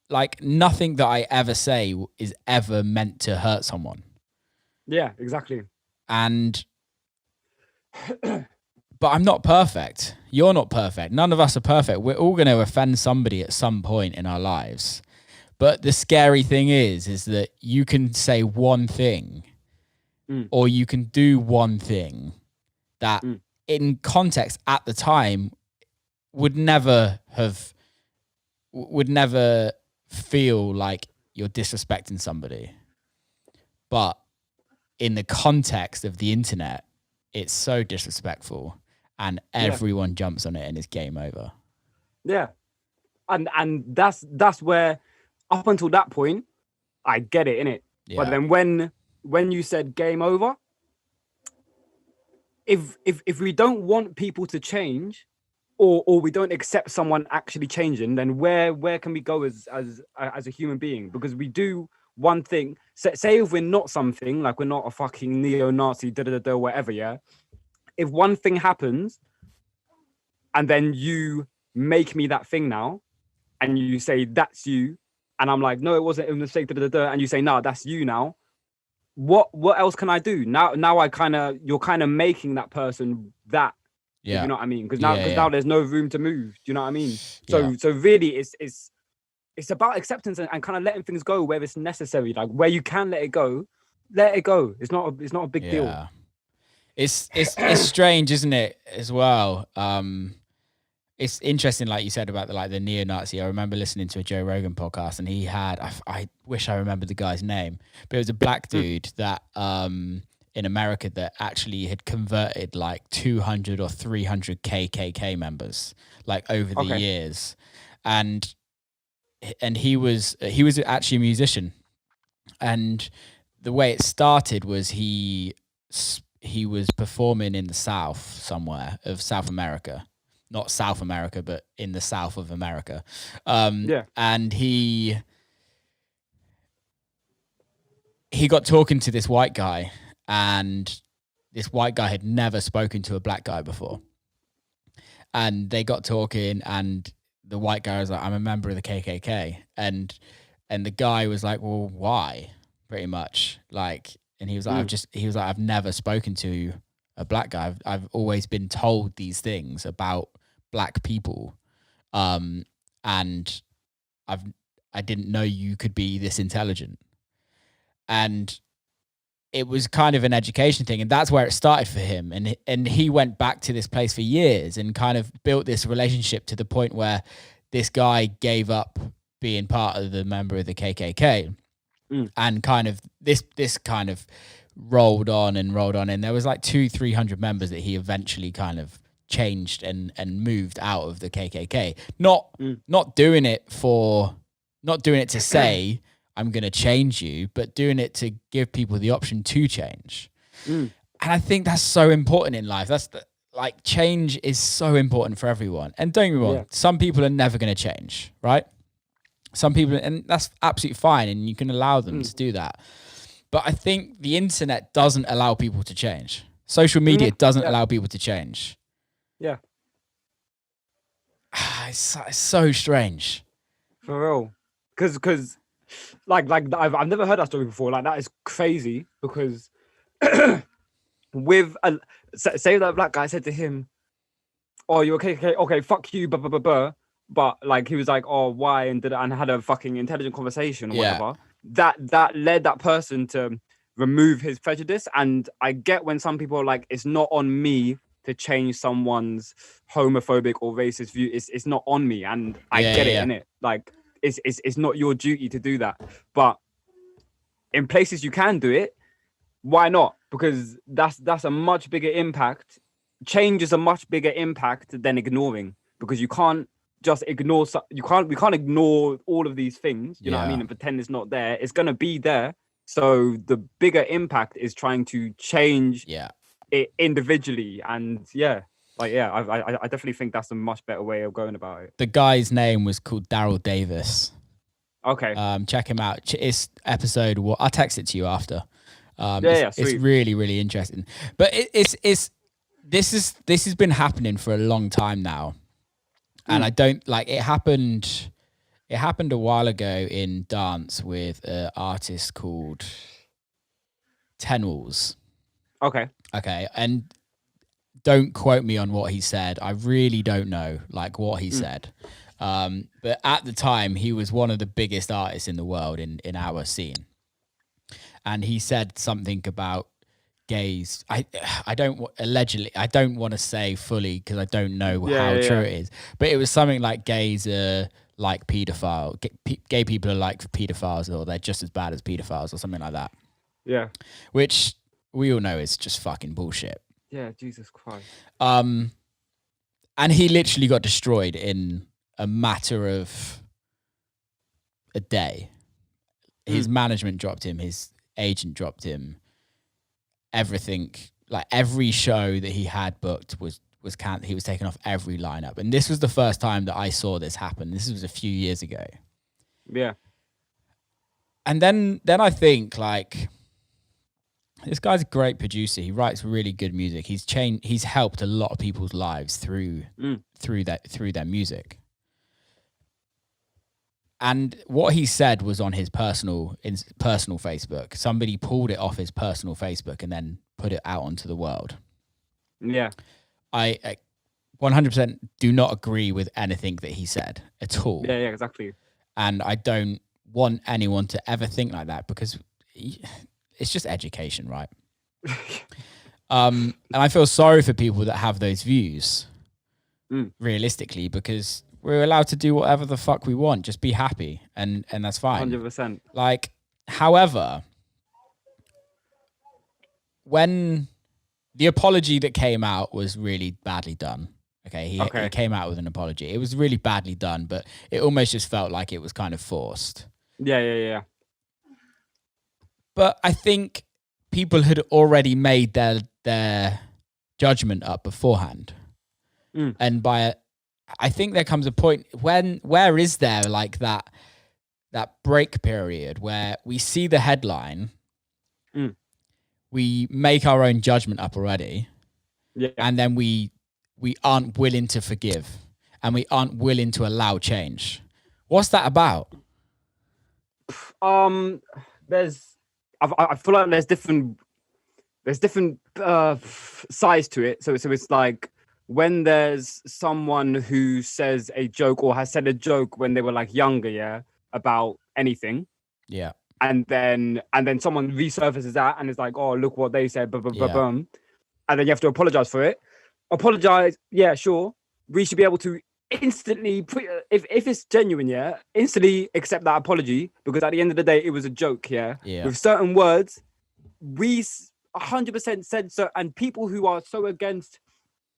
like, nothing that I ever say is ever meant to hurt someone. Yeah, exactly. And but I'm not perfect. You're not perfect. None of us are perfect. We're all going to offend somebody at some point in our lives. But the scary thing is that you can say one thing or you can do one thing that in context at the time would never feel like you're disrespecting somebody. But in the context of the internet, it's so disrespectful and everyone jumps on it and it's game over. Yeah. And that's where, up until that point, I get it, innit? Yeah. But then when you said game over, if we don't want people to change, or we don't accept someone actually changing, then where can we go as a human being? Because we do one thing. Say if we're not something, like we're not a fucking neo-Nazi, whatever, yeah? If one thing happens, and then you make me that thing now, and you say, that's you, and I'm like, no, it wasn't a mistake, and you say, no, that's you now. What else can I do? Now you're kind of making that person that. Yeah. You know what I mean? Because now there's no room to move. Do you know what I mean? So really it's about acceptance and kind of letting things go where it's necessary. Like where you can let it go, let it go. It's not a big deal. It's strange, isn't it, as well? It's interesting, like you said, about the neo-Nazi. I remember listening to a Joe Rogan podcast, and he had, I wish I remembered the guy's name, but it was a black dude that in America that actually had converted like 200 or 300 KKK members like over the years. And he was actually a musician. And the way it started was he was performing in the South somewhere of South America. Not South America, but in the South of America. And he got talking to this white guy, and this white guy had never spoken to a black guy before. And they got talking, and the white guy was like, I'm a member of the KKK. And the guy was like, well, why? Pretty much. Like, and he was like, I've never spoken to a black guy. I've always been told these things about black people. And I didn't know you could be this intelligent. And it was kind of an education thing, and that's where it started for him. And he went back to this place for years and kind of built this relationship to the point where this guy gave up being part of the member of the KKK, and kind of this kind of rolled on, and there was like 200-300 members that he eventually kind of changed and moved out of the KKK. Not doing it to say, I'm going to change you, but doing it to give people the option to change. And I think that's so important in life. Change is so important for everyone. And don't get me wrong, some people are never going to change, right? Some people, and that's absolutely fine, and you can allow them to do that. But I think the internet doesn't allow people to change. Social media doesn't allow people to change. Yeah. It's so strange. For real. Because like I've never heard that story before. Like, that is crazy, because with say that black guy said to him, oh, you're okay, fuck you, blah, blah, blah, blah. But like, he was like, oh, why? And had a fucking intelligent conversation or whatever. That led that person to remove his prejudice. And I get when some people are like, it's not on me to change someone's homophobic or racist view. It's not on me. And I get it, innit? Like, it's not your duty to do that. But in places you can do it, why not? Because that's a much bigger impact. Change is a much bigger impact than ignoring, because you can't just ignore. We can't ignore all of these things. You know what I mean? And pretend it's not there. It's gonna be there. So the bigger impact is trying to change it individually. And I definitely think that's a much better way of going about it. The guy's name was called Daryl Davis. Okay. Check him out. It's episode. I'll text it to you after. It's really, really interesting. But this has been happening for a long time now, and I don't like it. Happened a while ago in dance with an artist called Tenwalls. Okay, and don't quote me on what he said. I really don't know like what he said. But at the time, he was one of the biggest artists in the world in our scene. And he said something about gays. I don't want to say fully because I don't know how true it is. But it was something like gays are like pedophile. Gay people are like pedophiles, or they're just as bad as pedophiles, or something like that. Yeah. Which we all know is just fucking bullshit. Yeah, Jesus Christ. And he literally got destroyed in a matter of a day. His management dropped him. His agent dropped him. Everything, like every show that he had booked was he was taken off every lineup. And this was the first time that I saw this happen. This was a few years ago. Yeah. And then I think like this guy's a great producer. He writes really good music. He's helped a lot of people's lives through their music. And what he said was on his personal Facebook. Somebody pulled it off his personal Facebook and then put it out onto the world. Yeah. I 100% do not agree with anything that he said at all. Yeah, exactly. And I don't want anyone to ever think like that, because it's just education, right? And I feel sorry for people that have those views, realistically, because we're allowed to do whatever the fuck we want. Just be happy, and that's fine. 100%. Like, however, when the apology that came out was really badly done. Okay, he came out with an apology. It was really badly done, but it almost just felt like it was kind of forced. Yeah. But I think people had already made their judgment up beforehand. And I think there comes a point where is there like that break period where we see the headline, we make our own judgment up already, and then we aren't willing to forgive, and we aren't willing to allow change. What's that about? I feel like there's different sides to it. So it's like, when there's someone who says a joke or has said a joke when they were like younger, about anything. Yeah. And then someone resurfaces that and is like, oh, look what they said, boom. And then you have to apologize for it. Apologize, yeah, sure. We should be able to instantly, if it's genuine, instantly accept that apology, because at the end of the day, it was a joke, with certain words, we 100% said so, and people who are so against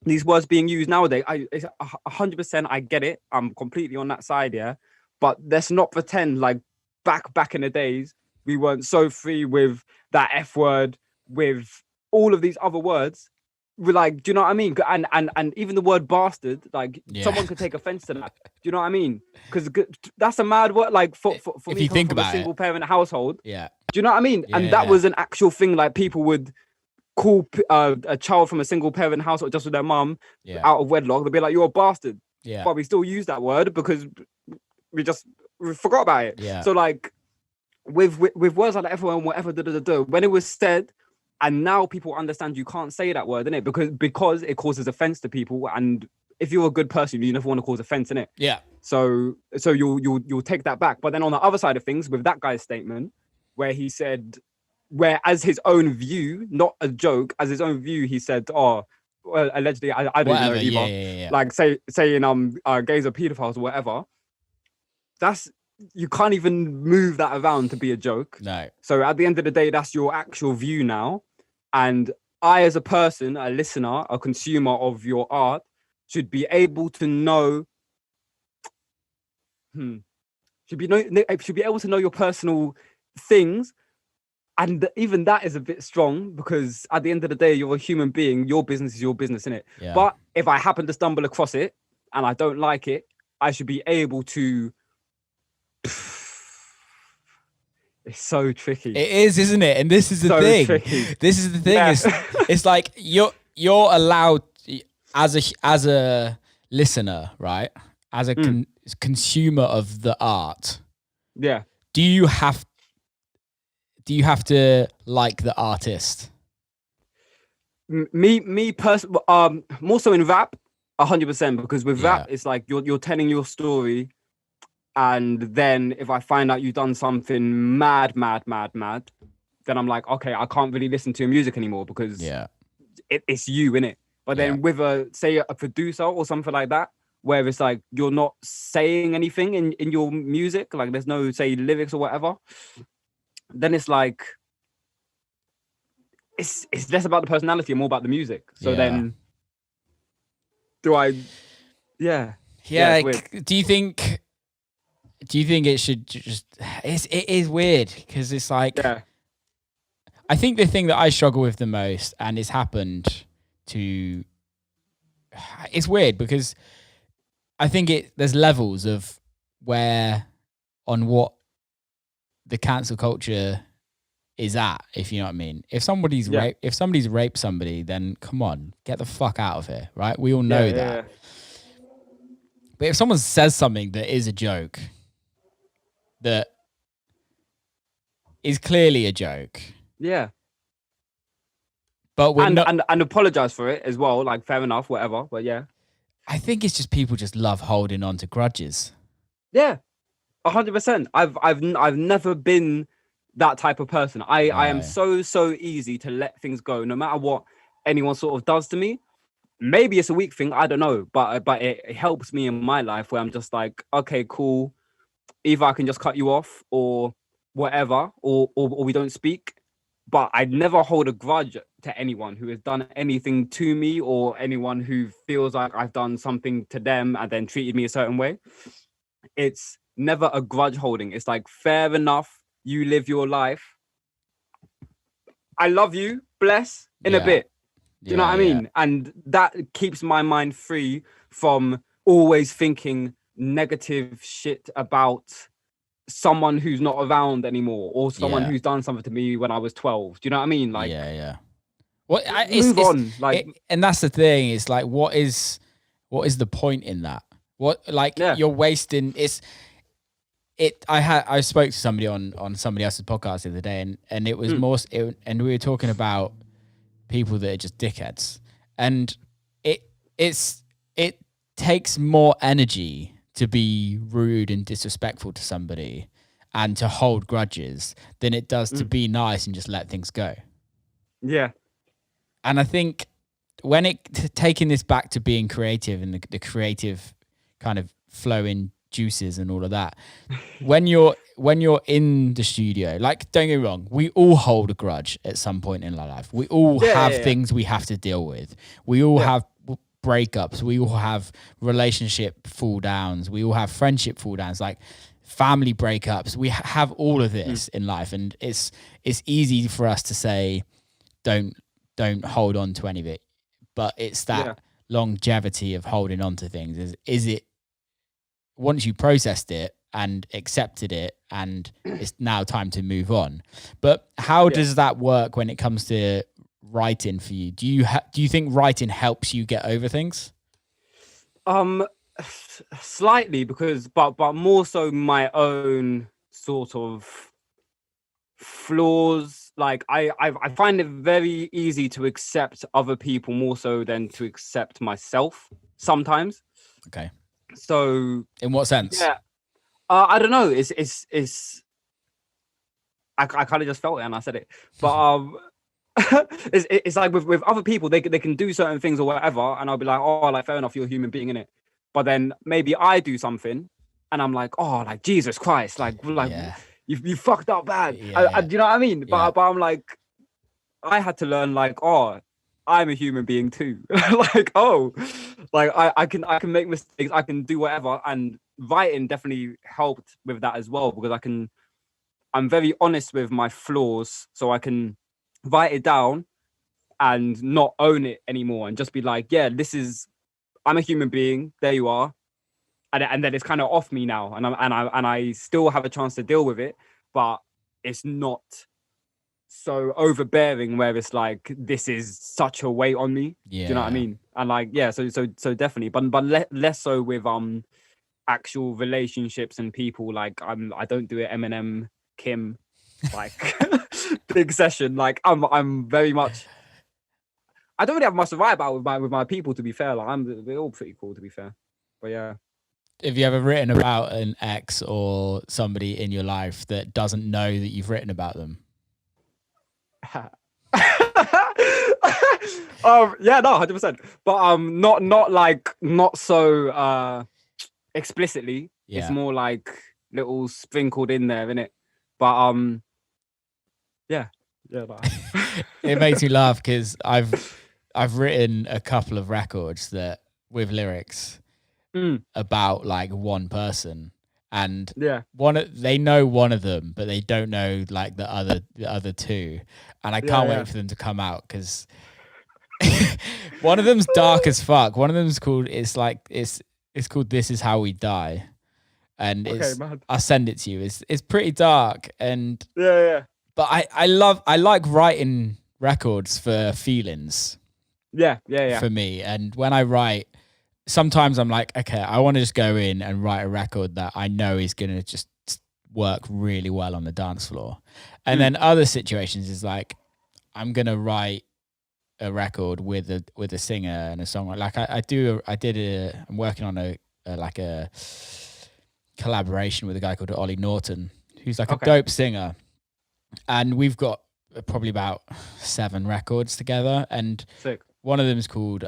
these words being used nowadays, 100% I get it. I'm completely on that side, but let's not pretend like back in the days we weren't so free with that F word, with all of these other words. We're like, do you know what I mean? And even the word bastard, like someone could take offense to that. Do you know what I mean? Because that's a mad word. Like for if me, you think about a single parent household. Yeah. Do you know what I mean? And that was an actual thing. Like people would call a child from a single parent household just with their mum out of wedlock. They'd be like, "You're a bastard." Yeah. But we still use that word because we forgot about it. Yeah. So like with words like that, everyone, whatever, when it was said, and now people understand you can't say that word, innit? Because it causes offense to people, and if you're a good person, you never want to cause offense, innit? Yeah. So you'll take that back. But then on the other side of things, with that guy's statement, where he said, where as his own view, not a joke, as his own view, he said, oh, well, allegedly, I don't know either. Yeah. Like saying gays are pedophiles or whatever. That's you can't even move that around to be a joke. No. So at the end of the day, that's your actual view now. And I, as a person, a listener, a consumer of your art, should be able to know. Should be able to know your personal things. And even that is a bit strong, because at the end of the day, you're a human being. Your business is your business, isn't it? Yeah. But if I happen to stumble across it and I don't like it, I should be able to. It's so tricky. It is, isn't it? And this is the so thing. Tricky. This is the thing. Yeah. It's like you're allowed as a listener, right? As a consumer of the art. Yeah. Do you have to like the artist? Me personally, more so in rap, 100%, because with rap, it's like you're telling your story. And then if I find out you've done something mad, then I'm like, okay, I can't really listen to your music anymore, because it's you, innit? But then with say a producer or something like that, where it's like you're not saying anything in your music, like there's no, say, lyrics or whatever, then it's like it's less about the personality and more about the music. So then do I do you think it should just it is weird, because it's like I think the thing that I struggle with the most, and it's happened to, it's weird because I think there's levels of where on what the cancel culture is at, if you know what I mean. If somebody's raped somebody, then come on, get the fuck out of here, right? We all know that. But if someone says something that is a joke, that is clearly a joke, but we're and apologize for it as well, like fair enough, whatever. But I think it's just people just love holding on to grudges. 100%. I've never been that type of person. I am so easy to let things go, no matter what anyone sort of does to me. Maybe it's a weak thing, I don't know, but it helps me in my life, where I'm just like, okay, cool. Either I can just cut you off or whatever, or we don't speak. But I never hold a grudge to anyone who has done anything to me, or anyone who feels like I've done something to them and then treated me a certain way. It's never a grudge holding. It's like, fair enough, you live your life. I love you, bless, in a bit. Do you know what I mean? And that keeps my mind free from always thinking negative shit about someone who's not around anymore, or someone who's done something to me when I was 12. Do you know what I mean? Like, Well, move on. Like, and that's the thing. It's like, what is the point in that? What, like, you're wasting. I spoke to somebody on somebody else's podcast the other day, and it was and we were talking about people that are just dickheads, and it takes more energy to be rude and disrespectful to somebody and to hold grudges than it does to be nice and just let things go. Yeah. And I think when taking this back to being creative and the creative kind of flowing juices and all of that, when you're in the studio, like, don't get me wrong, we all hold a grudge at some point in our life. We all have things we have to deal with. We all have breakups. We all have relationship fall downs. We all have friendship fall downs, like family breakups. We have all of this in life, and it's easy for us to say, don't hold on to any of it. But it's that longevity of holding on to things. Is it once you processed it and accepted it, and it's now time to move on? But how does that work when it comes to writing for you? Do you think writing helps you get over things? Slightly, because but more so my own sort of flaws. Like, I find it very easy to accept other people more so than to accept myself sometimes. Okay. So in what sense? I don't know. I kind of just felt it and I said it, but it's like with other people, they can do certain things or whatever, and I'll be like, oh, like, fair enough, you're a human being, innit? But then maybe I do something and I'm like, oh, like Jesus Christ, like Yeah. you fucked up bad. Yeah. Do you know what I mean? Yeah. But I'm like, I had to learn like, oh, I'm a human being too. Like, oh, like I can make mistakes, I can do whatever. And writing definitely helped with that as well, because I'm very honest with my flaws, so I can write it down and not own it anymore and just be like, yeah, I'm a human being. There you are. And then it's kind of off me now, and I still have a chance to deal with it, but it's not so overbearing where it's like this is such a weight on me. Yeah. Do you know what I mean? And like, yeah, so definitely, but less so with actual relationships and people. Like I don't do it Eminem, Kim, like big session. Like I'm very much. I don't really have much to write about with my people, to be fair. Like we're all pretty cool, to be fair. But yeah. Have you ever written about an ex or somebody in your life that doesn't know that you've written about them? Yeah, no, 100%. But not so explicitly. Yeah. It's more like little sprinkled in there, isn't it? But yeah. It makes me laugh because I've written a couple of records that with lyrics about like one person, and they know one of them, but they don't know like the other two, and I can't wait for them to come out, because one of them's dark as fuck. One of them's called it's called This Is How We Die, and I'll send it to you. It's pretty dark, and but I like writing records for feelings. Yeah. For me, and when I write, sometimes I'm like, okay, I want to just go in and write a record that I know is going to just work really well on the dance floor. And then other situations is like, I'm going to write a record with a singer and a songwriter. Like I'm working on a collaboration with a guy called Ollie Norton, who's like a dope singer. And we've got probably about 7 records together. And one of them is called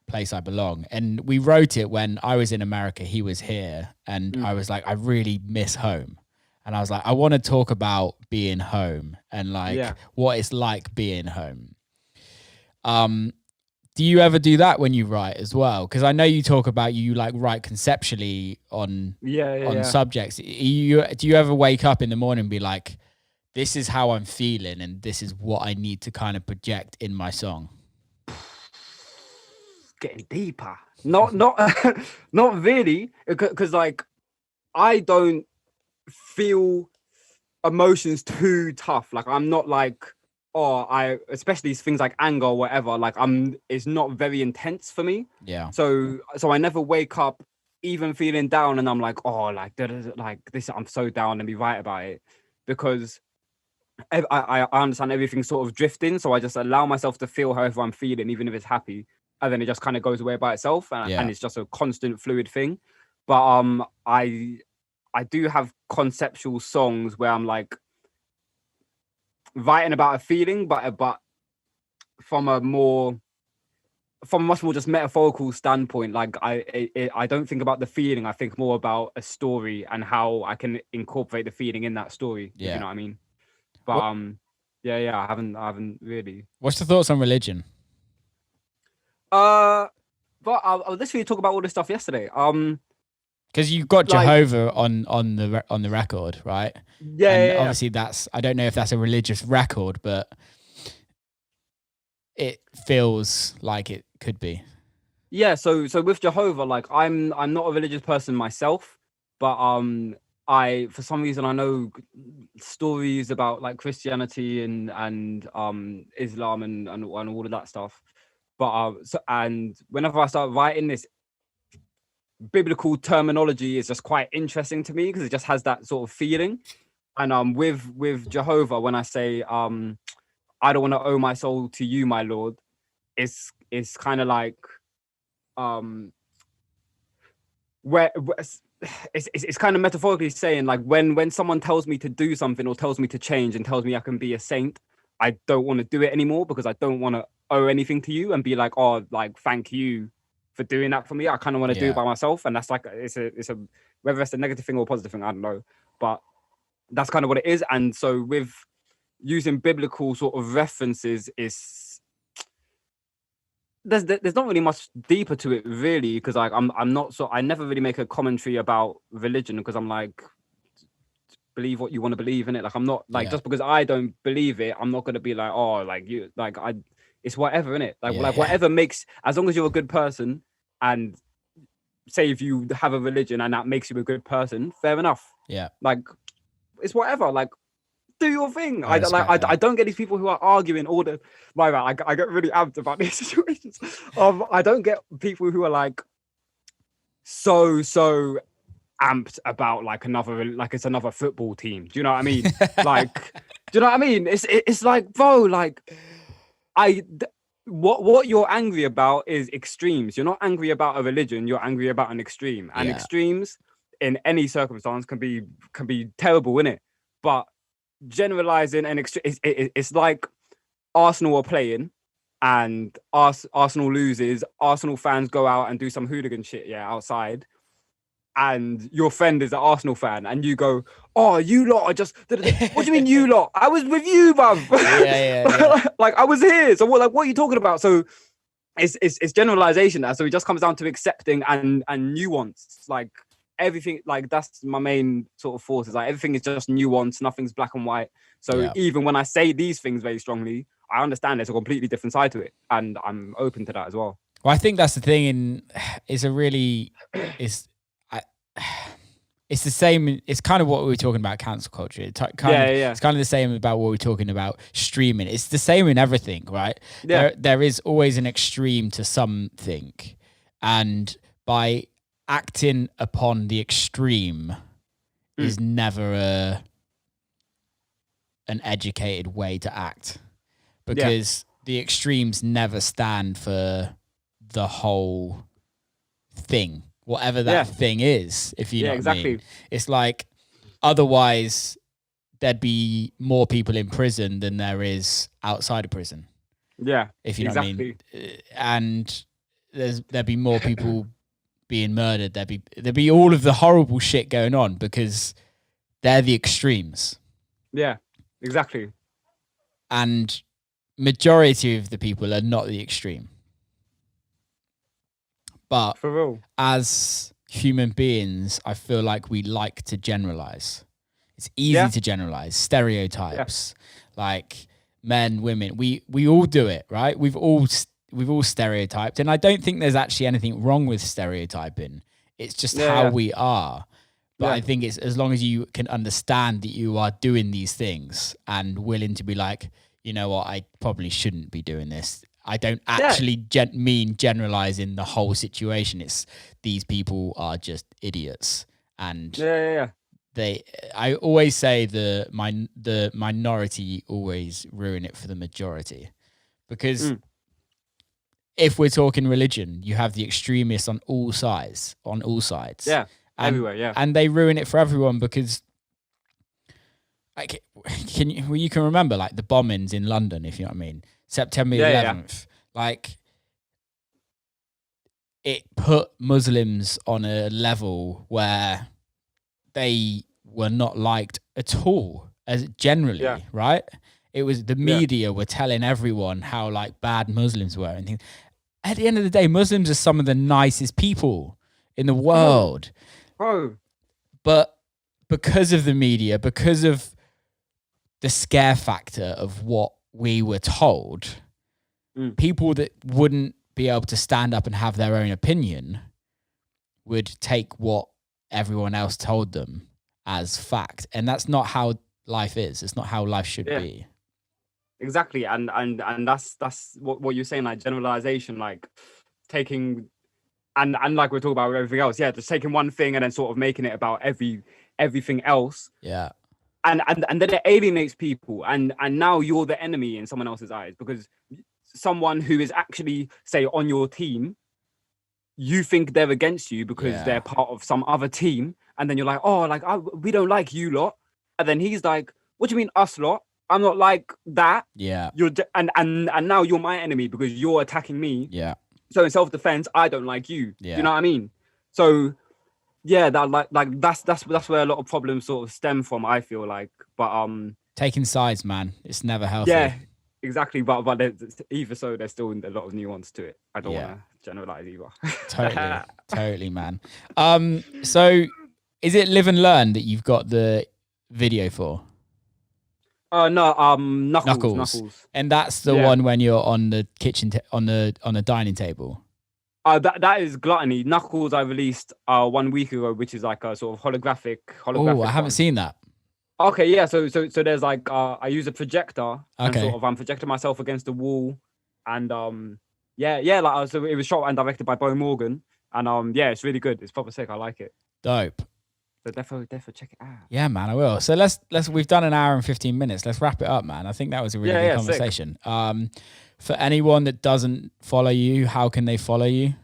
Place I Belong, and we wrote it when I was in America, he was here, and I was like, I really miss home, and I was like, I want to talk about being home and like what it's like being home. Do you ever do that when you write as well? Because I know you talk about you like write conceptually on subjects. Do you ever wake up in the morning and be like, this is how I'm feeling and this is what I need to kind of project in my song? Getting deeper. Not not really, because like I don't feel emotions too tough. Like I'm not like, especially things like anger or whatever, like it's not very intense for me. Yeah. So I never wake up even feeling down and I'm like, like this, I'm so down, let me write about it, because I understand everything's sort of drifting, so I just allow myself to feel however I'm feeling, even if it's happy, and then it just kind of goes away by itself, and it's just a constant fluid thing. But I do have conceptual songs where I'm like writing about a feeling, but from a much more just metaphorical standpoint. Like I don't think about the feeling, I think more about a story and how I can incorporate the feeling in that story. If you know what I mean. But I haven't really. What's the thoughts on religion? But I was literally talking about all this stuff yesterday. Because you've got Jehovah on the record, right? Yeah. Obviously, I don't know if that's a religious record, but it feels like it could be. Yeah. So with Jehovah, like I'm not a religious person myself, but I for some reason I know stories about like Christianity and Islam and all of that stuff. But and whenever I start writing, this biblical terminology is just quite interesting to me because it just has that sort of feeling. And with Jehovah, when I say I don't want to owe my soul to you, my Lord, it's kind of like where it's kind of metaphorically saying like when someone tells me to do something or tells me to change and tells me I can be a saint, I don't want to do it anymore because I don't want to owe anything to you and be like, oh, like thank you for doing that for me. I kind of want to do Yeah. it by myself, and that's like it's a whether it's a negative thing or a positive thing, I don't know, but that's kind of what it is. And so with using biblical sort of references, is there's not really much deeper to it really, because like I'm not, so I never really make a commentary about religion, because I'm like, believe what you want to believe in it. Like I'm not like, just because I don't believe it, I'm not going to be like, oh, like you, like it's whatever in it, like whatever makes, as long as you're a good person, and say if you have a religion and that makes you a good person, fair enough. Yeah, like it's whatever, like do your thing. I don't get these people who are arguing all the, my bad, I get really amped about these situations. I don't get people who are like so amped about like another, like it's another football team. Do you know what I mean? Like, do you know what I mean? It's like, bro, like what you're angry about is extremes. You're not angry about a religion, you're angry about an extreme. And extremes in any circumstance can be terrible, innit? But generalizing an extreme, it's like Arsenal are playing and Arsenal loses, Arsenal fans go out and do some hooligan shit outside, and your friend is an Arsenal fan, and you go, oh, you lot are just, what do you mean you lot? I was with you, bruv. Yeah. Like I was here. So what are you talking about? So it's generalization now. So it just comes down to accepting and nuance. Like everything, like that's my main sort of force, is like everything is just nuance, nothing's black and white. So even when I say these things very strongly, I understand there's a completely different side to it, and I'm open to that as well. Well, I think that's the thing. It's the same. It's kind of what we were talking about cancel culture. It's kind of the same about what we're talking about streaming. It's the same in everything, right? Yeah. There is always an extreme to something, and by acting upon the extreme is never an educated way to act, because the extremes never stand for the whole thing, whatever that thing is, if you know what I mean. It's like, otherwise there'd be more people in prison than there is outside of prison. Yeah, if you know what I mean. And there'd be more people being murdered. There'd be all of the horrible shit going on, because they're the extremes. Yeah, exactly. And majority of the people are not the extreme. But for real, as human beings, I feel like we like to generalize. It's easy to generalize stereotypes, like men, women. We all do it, right? We've all stereotyped, and I don't think there's actually anything wrong with stereotyping. It's just how we are. But I think it's, as long as you can understand that you are doing these things and willing to be like, you know what, I probably shouldn't be doing this. I don't actually mean generalizing the whole situation. It's these people are just idiots, and I always say the minority always ruin it for the majority, because if we're talking religion, you have the extremists on all sides. Everywhere. And they ruin it for everyone, because like you can remember like the bombings in London, if you know what I mean. September 11th, like it put Muslims on a level where they were not liked at all, as generally, right? It was the media were telling everyone how like bad Muslims were, and things. At the end of the day, Muslims are some of the nicest people in the world, bro. But because of the media, because of the scare factor of what we were told, people that wouldn't be able to stand up and have their own opinion would take what everyone else told them as fact. And that's not how life is. It's not how life should be. Exactly. And that's what you're saying, like generalization, like taking and like we're talking about everything else. Yeah, just taking one thing and then sort of making it about everything else. Yeah. And then it alienates people, and now you're the enemy in someone else's eyes, because someone who is actually, say, on your team, you think they're against you because they're part of some other team, and then you're like, oh, like we don't like you lot, and then he's like, what do you mean us lot? I'm not like that. Yeah. You're and now you're my enemy because you're attacking me. Yeah. So in self-defense, I don't like you. Yeah. You know what I mean? So yeah, that that's where a lot of problems sort of stem from, I feel like. But taking sides, man, it's never healthy. Yeah, exactly. But either so, there's still a lot of nuance to it. I don't want to generalize either. Totally, man. So is it Live and Learn that you've got the video for? No, Knuckles. And that's the one when you're on the kitchen on the dining table. That is Gluttony. Knuckles I released 1 week ago, which is like a sort of holographic. Oh, I haven't seen that. Okay, yeah. So there's like I use a projector and sort of I'm projecting myself against the wall, and like so it was shot and directed by Bo Morgan, and yeah, it's really good. It's proper sick. I like it. Dope. So definitely check it out. Yeah, man, I will. So let's we've done an hour and 15 minutes. Let's wrap it up, man. I think that was a really good conversation. Sick. For anyone that doesn't follow you, how can they follow you?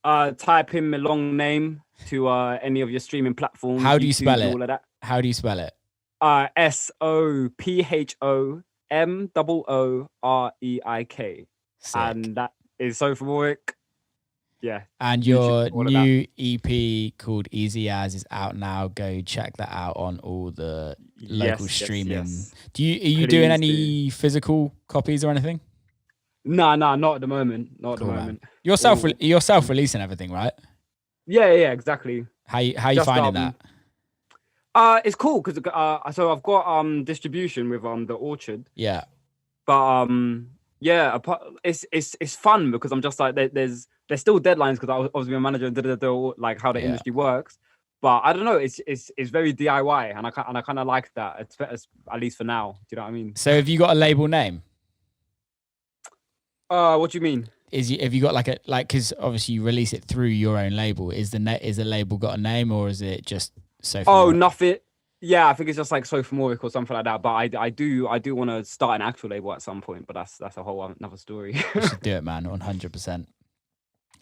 Type in my long name to any of your streaming platforms. How do you spell it? All of that. How do you spell it? Sophomooreik. And that is Sophomooreik. Yeah. And your new EP called EASYAS is out now. Go check that out on all the local streaming. Yes. Are you doing any physical copies or anything? No, not at the moment. Not at the moment. You're self-releasing everything, right? Yeah, exactly. How you finding that? It's cool because so I've got distribution with the Orchard. Yeah. But yeah, it's fun because I'm just like there's still deadlines because I was obviously a manager and like how the industry works. But I don't know, it's very DIY and I kind of like that. It's at least for now. Do you know what I mean? So have you got a label name? What do you mean? Have you got like because obviously you release it through your own label. Is the label got a name or is it just Sophomooreik? Oh, nothing. Yeah, I think it's just like Sophomooreik or something like that. But I do want to start an actual label at some point. But that's a whole another story. You should do it, man. 100%.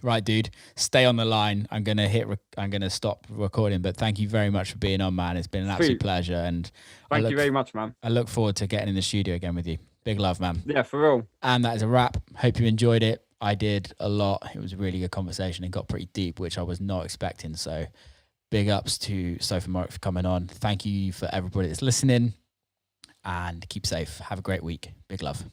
Right, dude. Stay on the line. I'm gonna stop recording. But thank you very much for being on, man. It's been an absolute pleasure. And thank you very much, man. I look forward to getting in the studio again with you. Big love, man. Yeah, for real. And that is a wrap. Hope you enjoyed it. I did a lot. It was a really good conversation. It got pretty deep, which I was not expecting. So big ups to Sophomooreik for coming on. Thank you for everybody that's listening and keep safe. Have a great week. Big love.